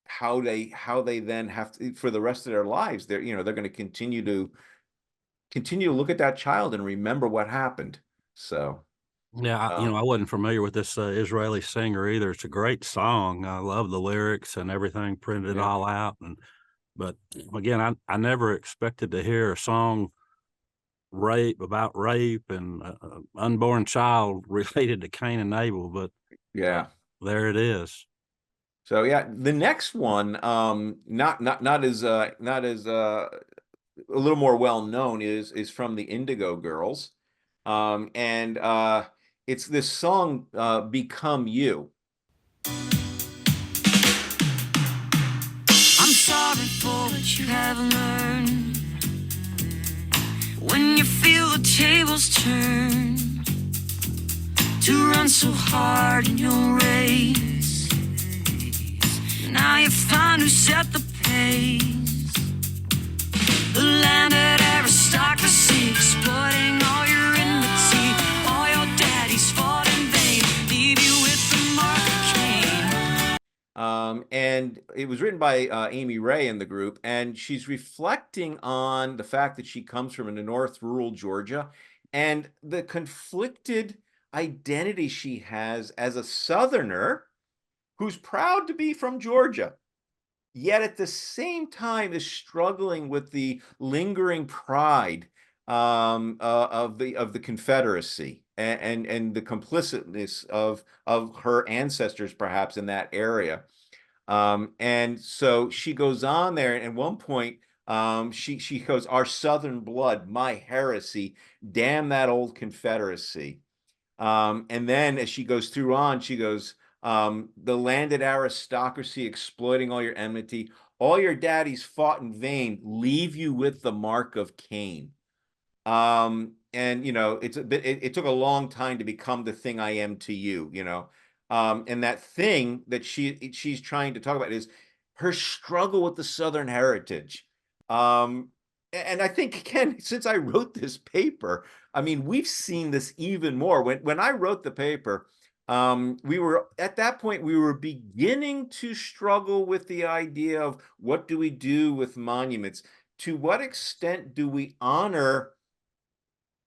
how they then have to, for the rest of their lives, they're going to continue to look at that child and remember what happened. So Yeah, I wasn't familiar with this Israeli singer either. It's a great song. I love the lyrics and everything, printed it yeah. all out. But again, I never expected to hear a song about rape and unborn child related to Cain and Abel. But Yeah, there it is. so yeah, the next one, not as a little more well known, is from the Indigo Girls, and it's this song, "Become You." I'm sorry for what you have learned. When you feel the tables turn, to run so hard in your race, now you find who set the pace. The landed aristocracy exploiting all your enmity. All your daddies fought in vain, leave you with the mark of Cain. And it was written by Amy Ray in the group, and she's reflecting on the fact that she comes from the North rural Georgia and the conflicted identity she has as a Southerner who's proud to be from Georgia, yet at the same time is struggling with the lingering pride of the Confederacy and the complicitness of her ancestors, perhaps, in that area. And so she goes on there, and at one point, she goes, "Our Southern blood, my heresy, damn that old Confederacy." And then as she goes through on, she goes, "The landed aristocracy exploiting all your enmity, all your daddies fought in vain, leave you with the mark of Cain." And it took a long time to become the thing I am to you, and that thing that she's trying to talk about is her struggle with the Southern heritage. And I think, again, since I wrote this paper, I mean, we've seen this even more. When I wrote the paper, we were at that point, we were beginning to struggle with the idea of what do we do with monuments? To what extent do we honor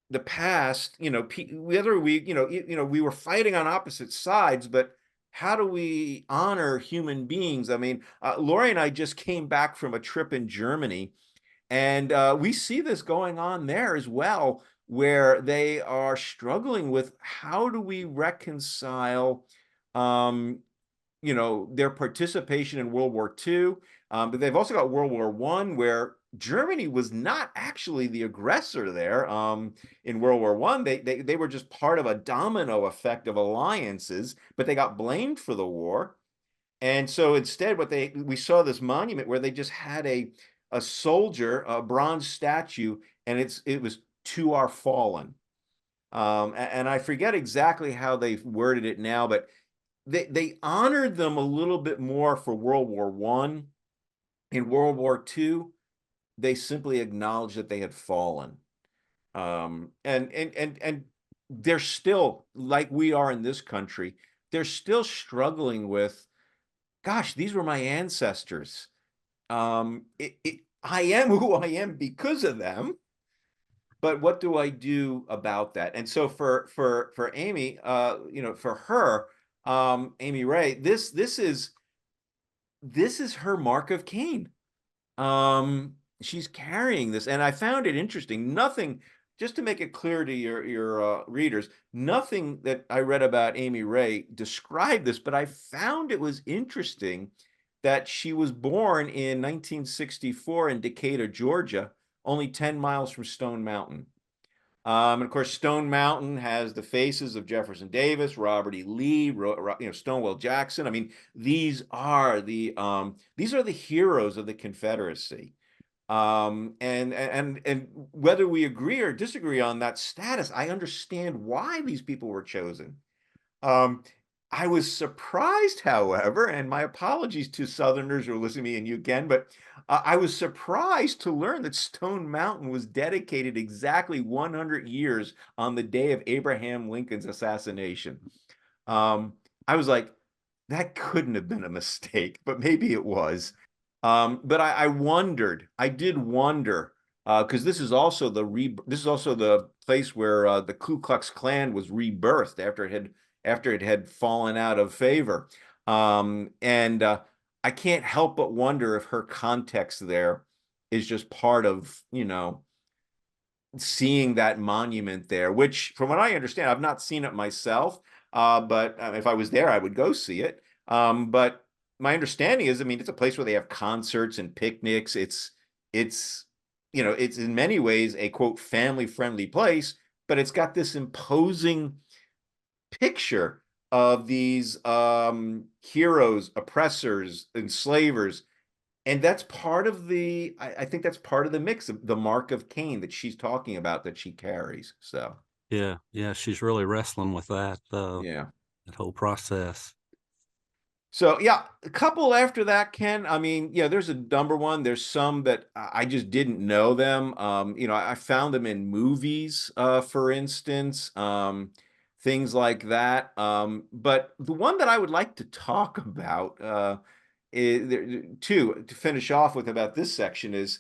the past? Whether we were fighting on opposite sides, but how do we honor human beings? I mean, Lori and I just came back from a trip in Germany, and we see this going on there as well, where they are struggling with how do we reconcile, their participation in World War II. But they've also got World War I, where Germany was not actually the aggressor there. In World War I, they were just part of a domino effect of alliances, but they got blamed for the war. And so instead, we saw this monument where they just had a soldier, a bronze statue, and it was "To Our Fallen." And I forget exactly how they've worded it now, but they honored them a little bit more for World War I. In World War II, they simply acknowledged that they had fallen. And they're still, like we are in this country, they're still struggling with, gosh, these were my ancestors. I am who I am because of them, but what do I do about that? And so for Amy, for her, Amy Ray, this is her mark of Cain. She's carrying this, and I found it interesting. Nothing just to make it clear to your readers, nothing that I read about Amy Ray described this, but I found it was interesting that she was born in 1964 in Decatur, Georgia, only 10 miles from Stone Mountain. And of course, Stone Mountain has the faces of Jefferson Davis, Robert E. Lee, Stonewall Jackson. I mean, these are the heroes of the Confederacy. And whether we agree or disagree on that status, I understand why these people were chosen. Um, I was surprised, however, and my apologies to Southerners who are listening to me and you again, but I was surprised to learn that Stone Mountain was dedicated exactly 100 years on the day of Abraham Lincoln's assassination. I was like, that couldn't have been a mistake, but maybe it was. But I did wonder, because this is also the place where the Ku Klux Klan was rebirthed after it had fallen out of favor. And I can't help but wonder if her context there is just part of, seeing that monument there, which from what I understand, I've not seen it myself, but if I was there, I would go see it. But my understanding is, I mean, it's a place where they have concerts and picnics. It's in many ways a quote family-friendly place, but it's got this imposing picture of these heroes, oppressors, enslavers. And that's part of I think that's part of the mix of the mark of Cain that she's talking about that she carries. So Yeah, she's really wrestling with that yeah. that whole process. So yeah, a couple after that, Ken. I mean, yeah, there's a number one. There's some that I just didn't know them. I found them in movies, for instance, things like that. But the one that I would like to talk about, to finish off with about this section is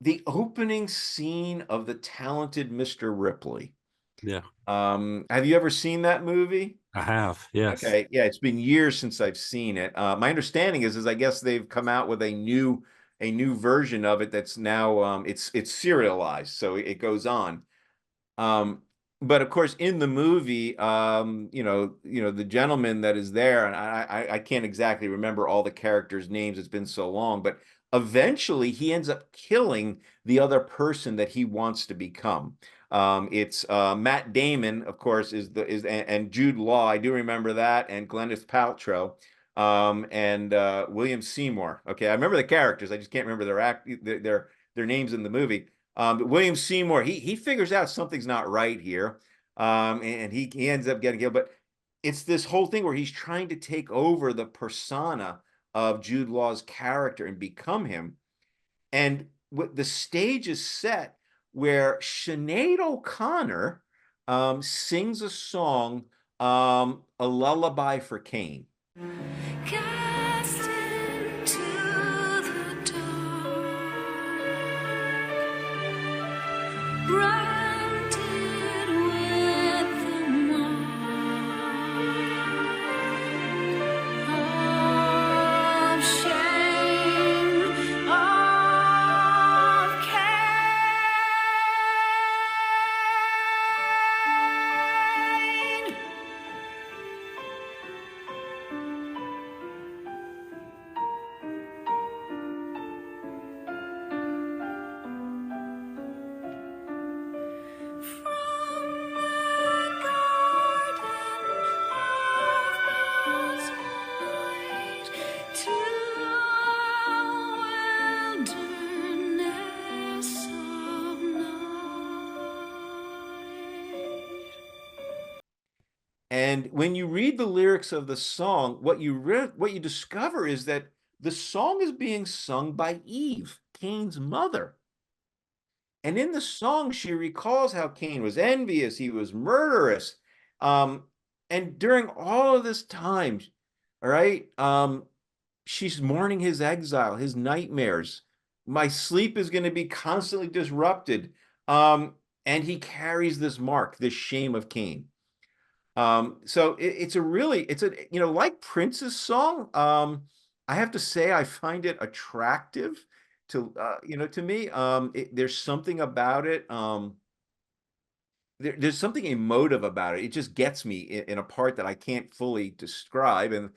the opening scene of The Talented Mr. Ripley. Yeah. Have you ever seen that movie? I have, yes. Okay, yeah, it's been years since I've seen it. My understanding is I guess they've come out with a new version of it that's now it's serialized, so it goes on. But of course, in the movie, the gentleman that is there, and I can't exactly remember all the characters' names. It's been so long, but eventually he ends up killing the other person that he wants to become. It's Matt Damon, of course, and Jude Law. I do remember that, and Gwyneth Paltrow, and William Seymour. Okay, I remember the characters. I just can't remember their names in the movie. But William Seymour, he figures out something's not right here, and he ends up getting killed. But it's this whole thing where he's trying to take over the persona of Jude Law's character and become him. And the stage is set where Sinead O'Connor sings a song, a lullaby for Cain. Cast into the dark, branded with the mark of shame, of Cain. And when you read the lyrics of the song, what you discover is that the song is being sung by Eve, Cain's mother. And in the song, she recalls how Cain was envious, he was murderous. And during all of this time, all right, she's mourning his exile, his nightmares. My sleep is going to be constantly disrupted. And he carries this mark, this shame of Cain. So it's like Prince's song. I have to say, I find it attractive to me. There's something about it. there's something emotive about it. It just gets me in a part that I can't fully describe, and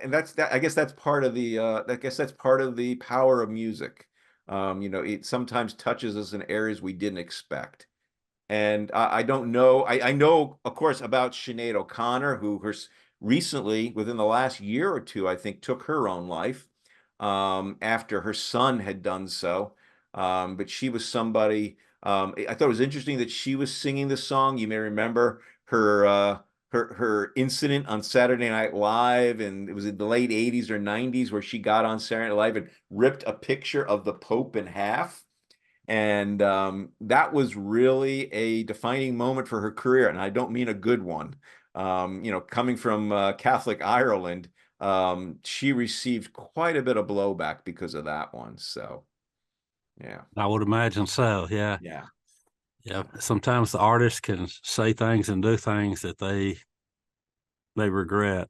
that's that. I guess that's part of the. I guess that's part of the power of music. You know, it sometimes touches us in areas we didn't expect. And I don't know. I know, of course, about Sinead O'Connor, who recently, within the last year or two, I think, took her own life after her son had done so. But she was somebody. I thought it was interesting that she was singing the song. You may remember her incident on Saturday Night Live, and it was in the late '80s or '90s where she got on Saturday Night Live and ripped a picture of the Pope in half. And that was really a defining moment for her career. And I don't mean a good one. You know, coming from Catholic Ireland, she received quite a bit of blowback because of that one. So, yeah. I would imagine so. Yeah. Yeah. Yeah. Sometimes the artists can say things and do things that they regret.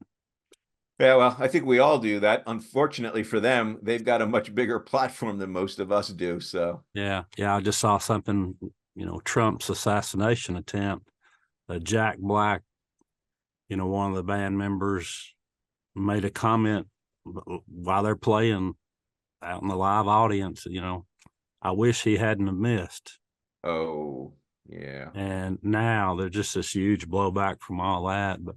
Yeah, well, I think we all do that. Unfortunately for them, they've got a much bigger platform than most of us do. So, Yeah. Yeah. I just saw something, Trump's assassination attempt. Jack Black, one of the band members made a comment while they're playing out in the live audience, I wish he hadn't have missed. oh, yeah. And now there's just this huge blowback from all that. But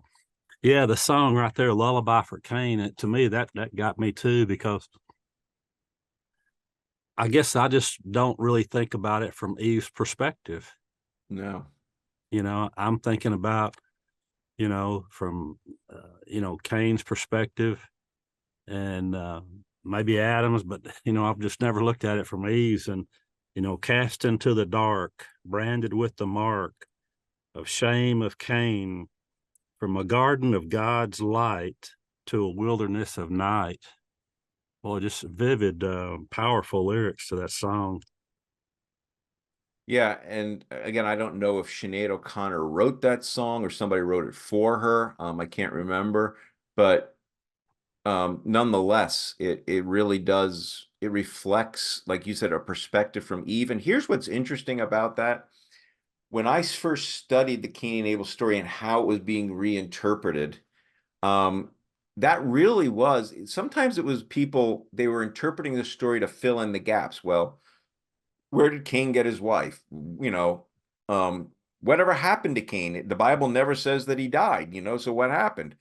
yeah, the song right there, Lullaby for Cain, to me, that got me too, because I guess I just don't really think about it from Eve's perspective. No. I'm thinking about, from, Cain's perspective and maybe Adam's, but, I've just never looked at it from Eve's. And, cast into the dark, branded with the mark of shame of Cain, from a garden of God's light to a wilderness of night. Well, just vivid, powerful lyrics to that song. Yeah, and again, I don't know if Sinead O'Connor wrote that song or somebody wrote it for her. I can't remember, but nonetheless, it really does. It reflects, like you said, a perspective from Eve. And here's what's interesting about that. When I first studied the Cain and Abel story and how it was being reinterpreted, that really was, sometimes it was people, they were interpreting the story to fill in the gaps. Well, where did Cain get his wife? Whatever happened to Cain? The Bible never says that he died, so what happened?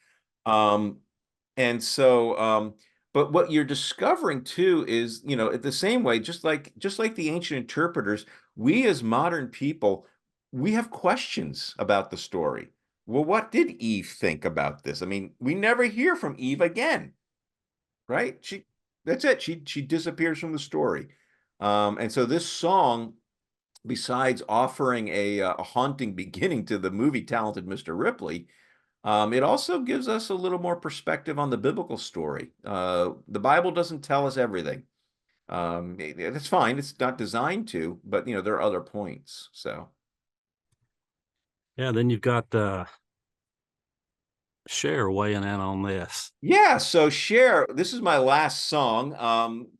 And so, but what you're discovering too is, the same way, just like the ancient interpreters, we as modern people, we have questions about the story. Well, what did Eve think about this? I mean, we never hear from Eve again, right? That's it. She disappears from the story. And so this song, besides offering a haunting beginning to the movie Talented Mr. Ripley, it also gives us a little more perspective on the biblical story. The Bible doesn't tell us everything. That's fine. It's not designed to, but there are other points. So Yeah, then you've got Cher weighing in on this. yeah, so Cher, this is my last song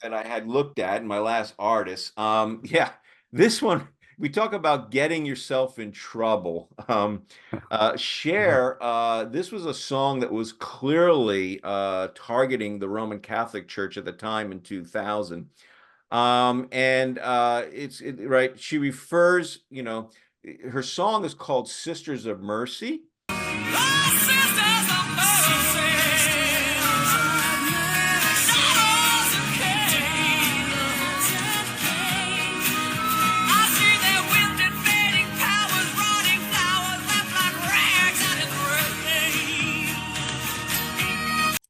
that I had looked at, and my last artist. Yeah, this one, we talk about getting yourself in trouble. Cher, this was a song that was clearly targeting the Roman Catholic Church at the time in 2000. And right, she refers, her song is called Sisters of Mercy.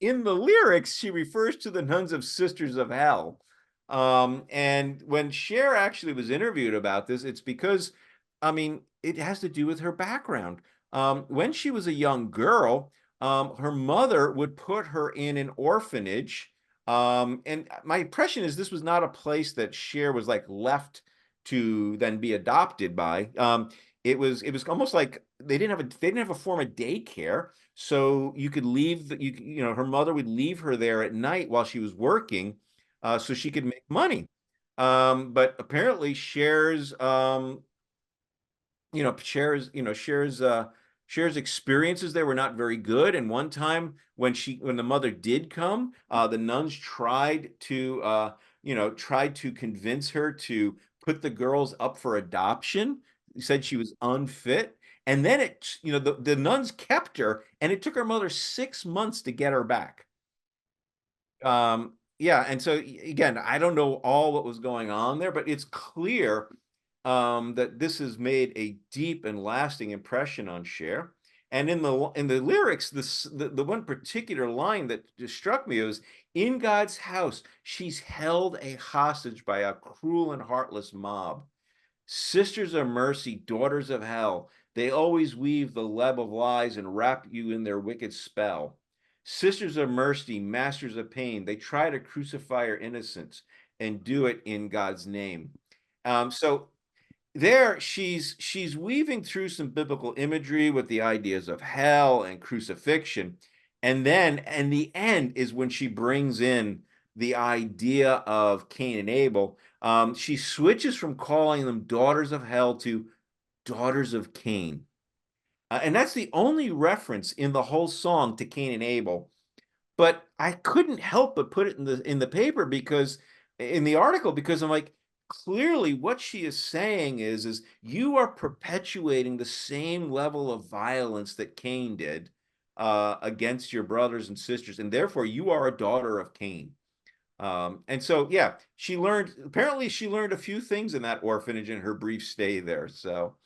In the lyrics, she refers to the nuns of Sisters of Hell. And when Cher actually was interviewed about this, it's because, I mean, it has to do with her background. When she was a young girl, her mother would put her in an orphanage. And my impression is this was not a place that Cher was like left to then be adopted by. It was almost like they didn't have a form of daycare. So you could leave, her mother would leave her there at night while she was working, so she could make money. But apparently Cher's shares experiences there were not very good. And one time when the mother did come, the nuns tried to convince her to put the girls up for adoption. Said she was unfit. And then the nuns kept her, and it took her mother 6 months to get her back. Yeah, and so again, I don't know all what was going on there, but it's clear that this has made a deep and lasting impression on Cher. And in the lyrics, the one particular line that just struck me was, "In God's house, she's held a hostage by a cruel and heartless mob. Sisters of mercy, daughters of hell, they always weave the web of lies and wrap you in their wicked spell. Sisters of mercy, masters of pain, they try to crucify her innocence and do it in God's name." So there she's weaving through some biblical imagery with the ideas of hell and crucifixion. And then in the end is when she brings in the idea of Cain and Abel. She switches from calling them daughters of hell to daughters of Cain. And that's the only reference in the whole song to Cain and Abel. But I couldn't help but put it in the paper, because in the article, because I'm like, clearly what she is saying is you are perpetuating the same level of violence that Cain did against your brothers and sisters, and therefore you are a daughter of Cain. And so, yeah, apparently she learned a few things in that orphanage in her brief stay there. So,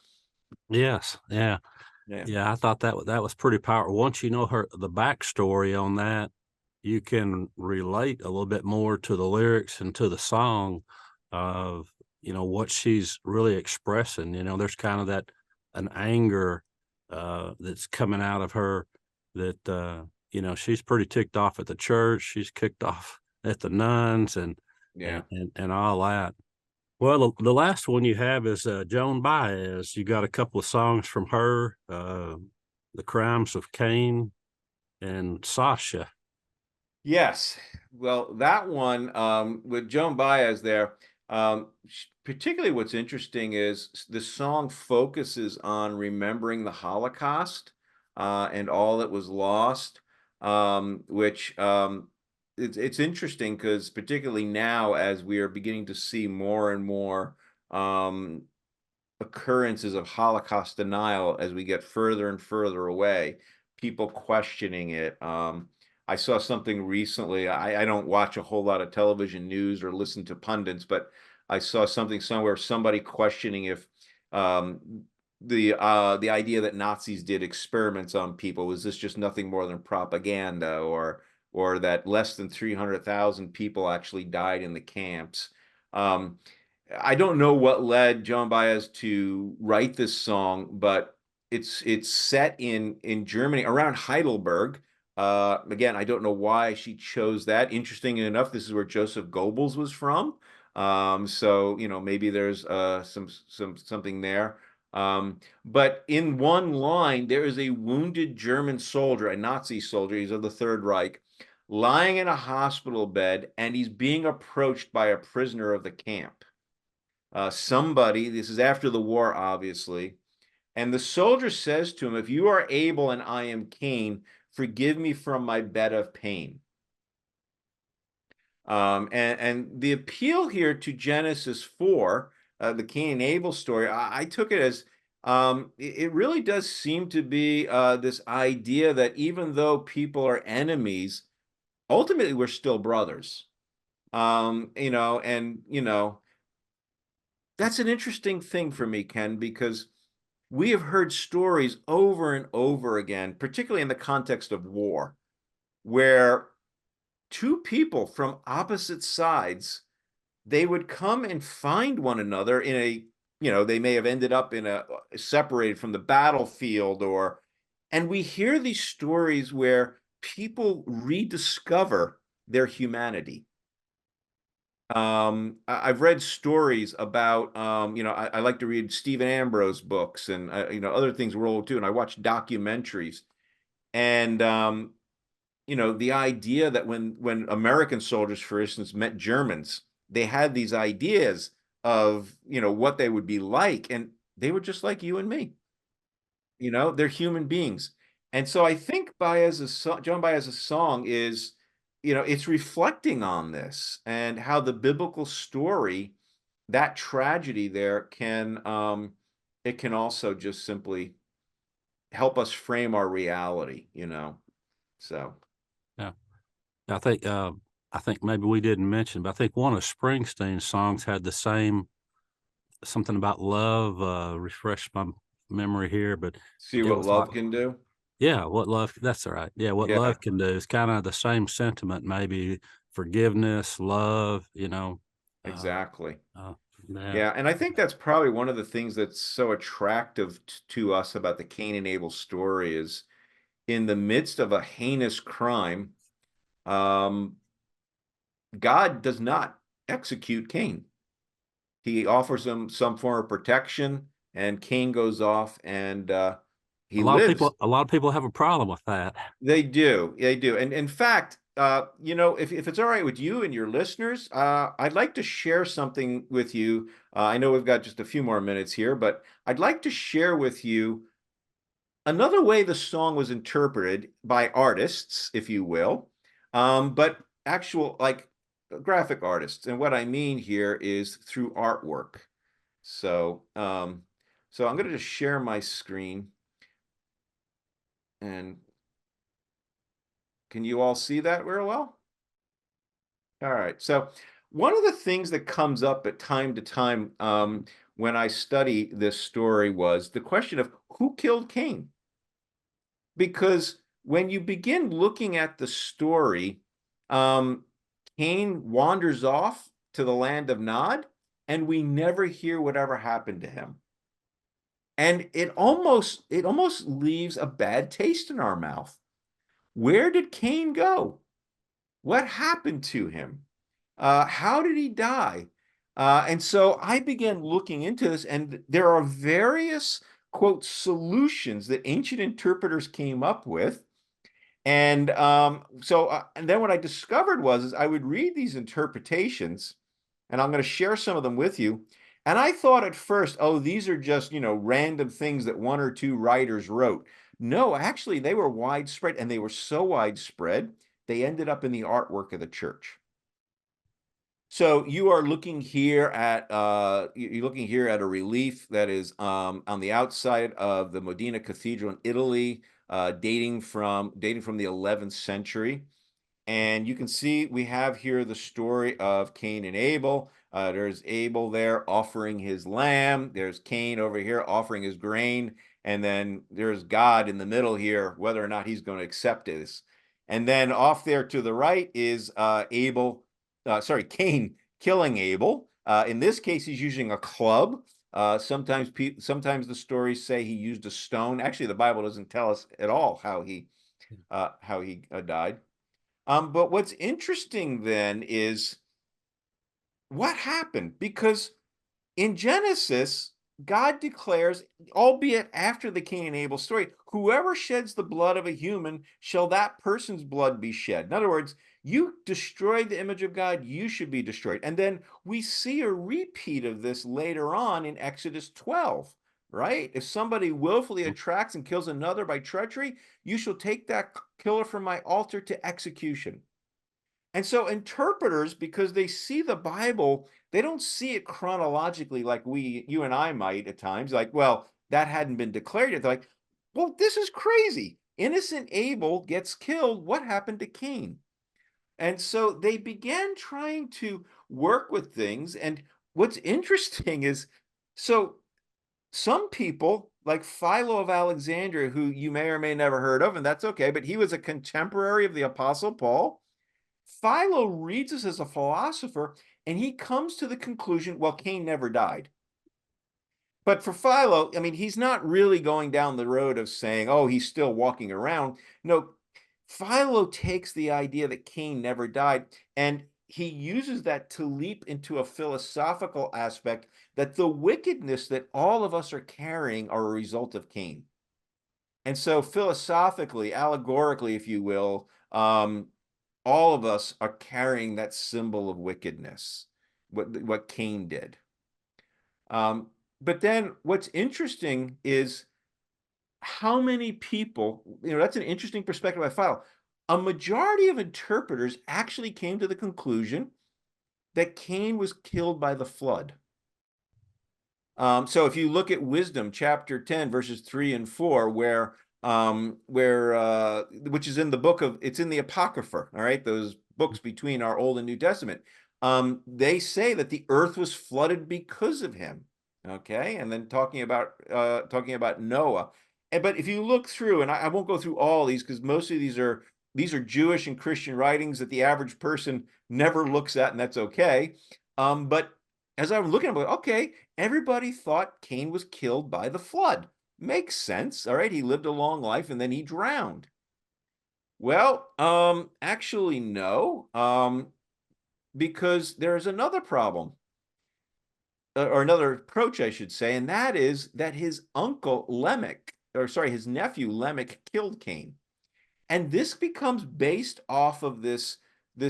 Yes, yeah. yeah. Yeah, I thought that was pretty powerful. Once you know the backstory on that, you can relate a little bit more to the lyrics and to the song of, what she's really expressing. There's kind of an anger that's coming out of her that she's pretty ticked off at the church. She's kicked off at the nuns and Yeah. and all that. Well, the last one you have is Joan Baez. You got a couple of songs from her, The Crimes of Cain and Sasha. Yes. Well, that one with Joan Baez there, particularly what's interesting is the song focuses on remembering the Holocaust and all that was lost, which it's interesting because particularly now, as we are beginning to see more and more occurrences of Holocaust denial as we get further and further away, people questioning it. I saw something recently. I don't watch a whole lot of television news or listen to pundits, but I saw something somewhere, somebody questioning if the idea that Nazis did experiments on people, was this just nothing more than propaganda, or that less than 300,000 people actually died in the camps. I don't know what led Joan Baez to write this song, but it's set in Germany around Heidelberg. Again, I don't know why she chose that. Interesting enough, this is where Joseph Goebbels was from. So maybe there's something there. But in one line, there is a wounded German soldier, a Nazi soldier, he's of the Third Reich, lying in a hospital bed, and he's being approached by a prisoner of the camp. This is after the war, obviously. And the soldier says to him, "If you are Abel and I am Cain, forgive me from my bed of pain." And the appeal here to Genesis 4, the Cain and Abel story, I took it as it really does seem to be this idea that even though people are enemies, ultimately we're still brothers. That's an interesting thing for me, Ken, because we have heard stories over and over again, particularly in the context of war, where two people from opposite sides, they would come and find one another they may have ended up separated from the battlefield, and we hear these stories where people rediscover their humanity. I've read stories about, I like to read Stephen Ambrose books and, other things, World War II, and I watch documentaries. And, the idea that when American soldiers, for instance, met Germans, they had these ideas of, what they would be like. And They were just like you and me. You know, they're human beings. And so I think John Baez's song is, you know, it's reflecting on this and how the biblical story, that tragedy there it can also just simply help us frame our reality, you know. So Yeah. I think maybe we didn't mention, but I think one of Springsteen's songs had the same, something about love. Refresh my memory here, but see it what was like, love can do. yeah, what love. That's all right. Yeah, what Yeah, love can do is kind of the same sentiment, maybe forgiveness, love. exactly. Uh, yeah, Yeah, and I think that's probably one of the things that's so attractive to us about the Cain and Abel story is in the midst of a heinous crime, um, God does not execute Cain. He offers him some form of protection, and Cain goes off and he lives. a lot of people have a problem with that. They do. They do. And in fact, you know, if it's all right with you and your listeners, I'd like to share something with you. I know we've got just a few more minutes here, but I'd like to share with you another way the song was interpreted by artists, if you will, but actual like graphic artists. And what I mean here is through artwork. So, so I'm going to just share my screen, and can you all see that real well? All right. So one of the things that comes up at time to time when I study this story was the question of who killed Cain? Because when you begin looking at the story, um, Cain wanders off to the land of Nod, and we never hear whatever happened to him. And it almost leaves a bad taste in our mouth. Where did Cain go? What happened to him? How did he die? And so I began looking into this, and there are various, quote, solutions that ancient interpreters came up with. And and then what I discovered is I would read these interpretations, and I'm going to share some of them with you. And I thought at first, oh, these are just, you know, random things that one or two writers wrote. No, actually, they were widespread, and they were so widespread, they ended up in the artwork of the church. So you are looking here at you're looking here at a relief that is on the outside of the Modena Cathedral in Italy, dating from the 11th century. And you can see we have here the story of Cain and Abel. There's Abel there offering his lamb. There's Cain over here offering his grain. And then there's God in the middle here, whether or not he's going to accept this. And then off there to the right is Cain killing Abel. In this case, he's using a club. Sometimes the stories say he used a stone. Actually, the Bible doesn't tell us at all how he died. But what's interesting then is what happened, because in Genesis, God declares, albeit after the Cain and Abel story, whoever sheds the blood of a human, shall that person's blood be shed. In other words, you destroyed the image of God, you should be destroyed. And then we see a repeat of this later on in Exodus 12, right? If somebody willfully attracts and kills another by treachery, you shall take that killer from my altar to execution. And so interpreters, because they see the Bible, they don't see it chronologically like you and I might at times. Like, well, that hadn't been declared yet. They're like, well, this is crazy. Innocent Abel gets killed. What happened to Cain? And so they began trying to work with things. And what's interesting is, so some people like Philo of Alexandria, who you may or may never heard of, and that's okay, but he was a contemporary of the Apostle Paul. Philo reads this as a philosopher, and he comes to the conclusion, well, Cain never died. But for Philo, I mean, he's not really going down the road of saying, oh, he's still walking around. No, Philo takes the idea that Cain never died, and he uses that to leap into a philosophical aspect that the wickedness that all of us are carrying are a result of Cain. And so philosophically, allegorically, if you will, all of us are carrying that symbol of wickedness, what Cain did. But then what's interesting is how many people, that's an interesting perspective I follow. A majority of interpreters actually came to the conclusion that Cain was killed by the flood. So if you look at Wisdom, chapter 10, verses 3 and 4, which is in the book of, it's in the Apocrypha, all right, those books between our Old and New Testament, they say that the earth was flooded because of him. Okay, and then talking about Noah. But if you look through, and I won't go through all these because most of these are Jewish and Christian writings that the average person never looks at, and that's okay. But as I'm looking at it, okay, everybody thought Cain was killed by the flood. Makes sense. All right, he lived a long life and then he drowned. Well, actually, no, because there's another problem, or another approach, I should say, and that is that his nephew Lamech killed Cain. And this becomes based off of this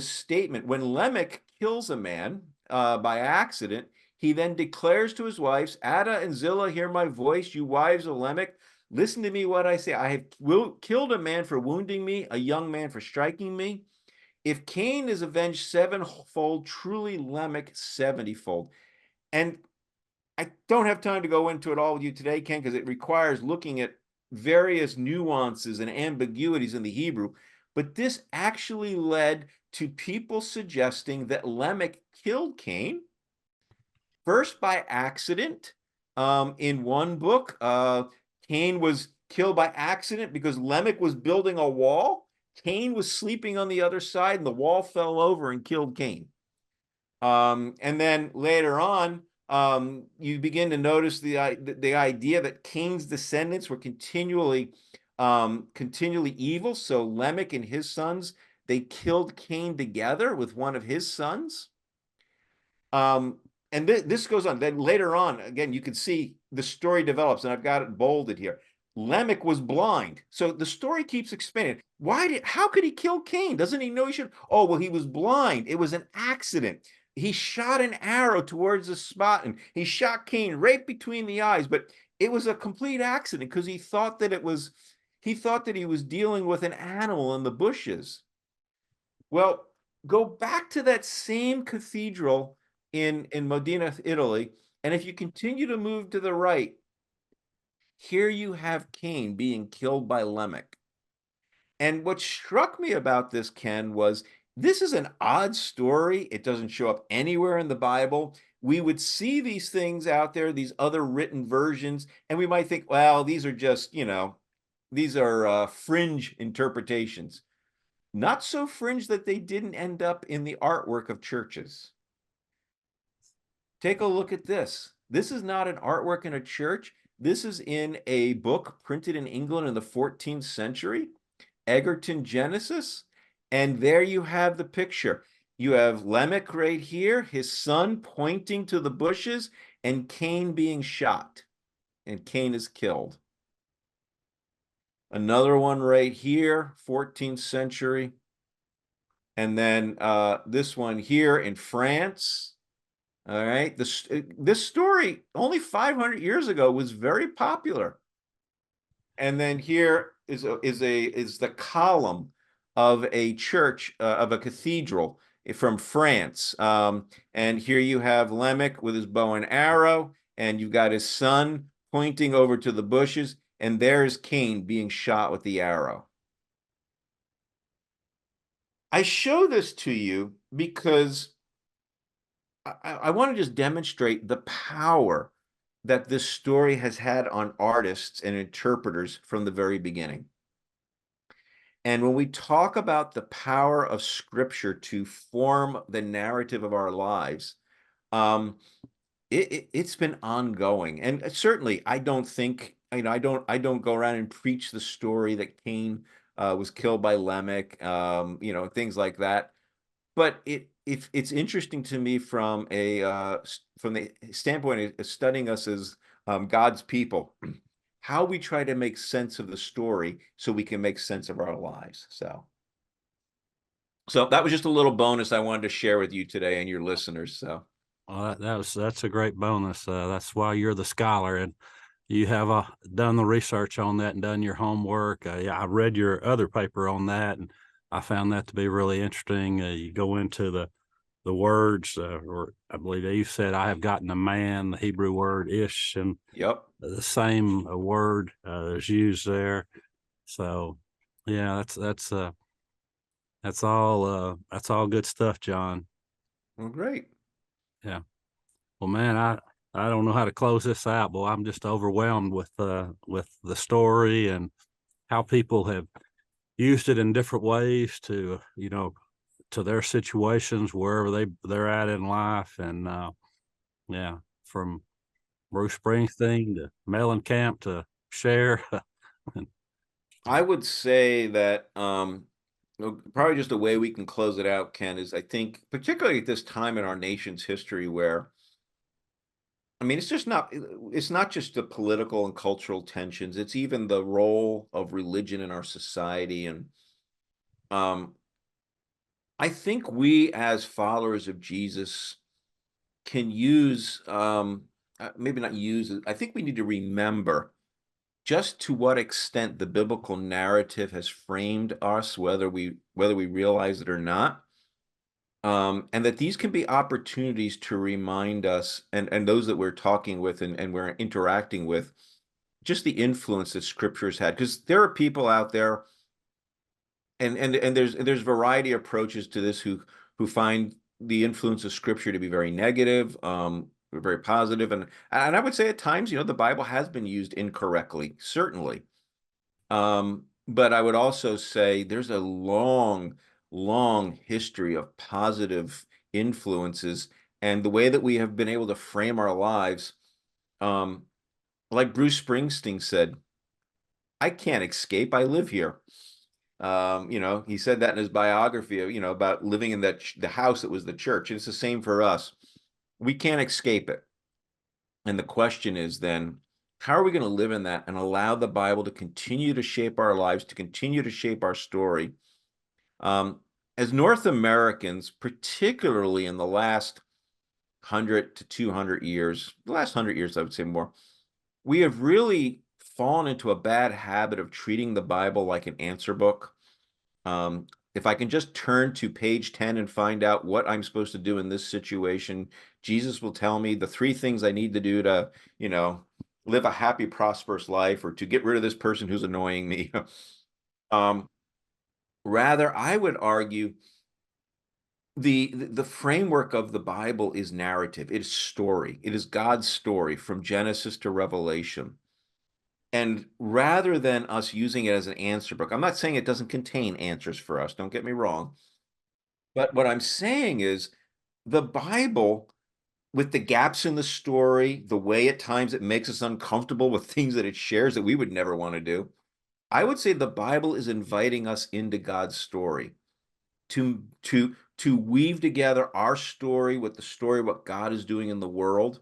statement. When Lamech kills a man by accident, he then declares to his wives, Ada and Zillah, hear my voice, you wives of Lamech. Listen to me what I say. I have killed a man for wounding me, a young man for striking me. If Cain is avenged sevenfold, truly Lamech 70-fold. And I don't have time to go into it all with you today, Ken, because it requires looking at various nuances and ambiguities in the Hebrew. But this actually led to people suggesting that Lamech killed Cain, first by accident. In one book, Cain was killed by accident because Lamech was building a wall. Cain was sleeping on the other side, and the wall fell over and killed Cain. And then later on, you begin to notice the idea that Cain's descendants were continually evil. So Lamech and his sons, they killed Cain together with one of his sons. And this goes on. Then later on, again, you can see the story develops, and I've got it bolded here. Lamech was blind. So the story keeps expanding. How could he kill Cain? Doesn't he know he should? Oh, well, he was blind. It was an accident. He shot an arrow towards the spot, and he shot Cain right between the eyes. But it was a complete accident because he thought that he was dealing with an animal in the bushes. Well, go back to that same cathedral in Modena, Italy, and if you continue to move to the right, here you have Cain being killed by Lamech. And what struck me about this, Ken, was this is an odd story. It doesn't show up anywhere in the Bible. We would see these things out there, these other written versions, and we might think, well, these are just, these are fringe interpretations. Not so fringe that they didn't end up in the artwork of churches. Take a look at this. This is not an artwork in a church. This is in a book printed in England in the 14th century, Egerton Genesis. And there you have the picture. You have Lamech right here, his son pointing to the bushes, and Cain being shot. And Cain is killed. Another one right here, 14th century. And then this one here in France. All right, this story only 500 years ago was very popular. And then here is the column of a church, of a cathedral from France. And here you have Lamech with his bow and arrow, and you've got his son pointing over to the bushes, and there's Cain being shot with the arrow. I show this to you because I want to just demonstrate the power that this story has had on artists and interpreters from the very beginning. And when we talk about the power of Scripture to form the narrative of our lives, it's been ongoing. And certainly, I don't think, I don't go around and preach the story that Cain was killed by Lamech, things like that. But it's interesting to me from the standpoint of studying us as God's people, how we try to make sense of the story so we can make sense of our lives. So that was just a little bonus I wanted to share with you today and your listeners. So Well, that's a great bonus. That's why you're the scholar, and you have done the research on that and done your homework. Yeah, I read your other paper on that, and I found that to be really interesting. You go into the words, or I believe Eve said, "I have gotten a man." The Hebrew word "ish," and Yep. the same word is used there. So, yeah, that's all good stuff, John. Well, great. Yeah. Well, man, I don't know how to close this out, but I'm just overwhelmed with the story and how people have used it in different ways to, to their situations wherever they're at in life. And yeah, from Bruce Springsteen to Mellencamp to Cher. I would say that probably just a way we can close it out, Ken, is I think particularly at this time in our nation's history where I mean it's not just the political and cultural tensions, it's even the role of religion in our society. And um I think we as followers of Jesus can use maybe not use it. I think we need to remember just to what extent the biblical narrative has framed us, whether we realize it or not, and that these can be opportunities to remind us and those that we're talking with and we're interacting with, just the influence that Scripture's had. Because there are people out there, and there's variety of approaches to this who find the influence of Scripture to be very negative, very positive, and I would say at times, the Bible has been used incorrectly, certainly. But I would also say there's a long, long history of positive influences, and the way that we have been able to frame our lives, um, like Bruce Springsteen said, I can't escape, I live here. He said that in his biography, about living in the house that was the church. And it's the same for us. We can't escape it. And the question is then, how are we going to live in that and allow the Bible to continue to shape our lives, to continue to shape our story? As North Americans, particularly in the last 100 to 200 years, the last 100 years, I would say more, we have really fallen into a bad habit of treating the Bible like an answer book. If I can just turn to page 10 and find out what I'm supposed to do in this situation, Jesus will tell me the 3 things I need to do to, live a happy, prosperous life, or to get rid of this person who's annoying me. um, Rather, I would argue the framework of the Bible is narrative. It is story. It is God's story from Genesis to Revelation. And rather than us using it as an answer book, I'm not saying it doesn't contain answers for us, don't get me wrong. But what I'm saying is the Bible, with the gaps in the story, the way at times it makes us uncomfortable with things that it shares that we would never want to do, I would say the Bible is inviting us into God's story to weave together our story with the story of what God is doing in the world,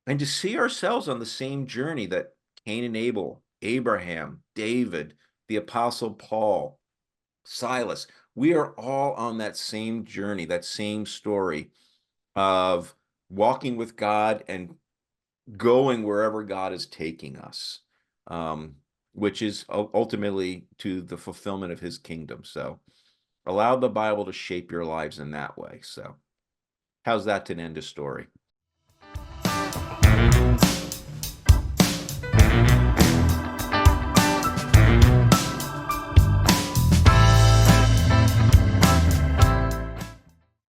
and to see ourselves on the same journey that Cain and Abel, Abraham, David, the Apostle Paul, Silas, we are all on that same journey, that same story of walking with God and going wherever God is taking us, which is ultimately to the fulfillment of his kingdom. So allow the Bible to shape your lives in that way. So how's that to end a story?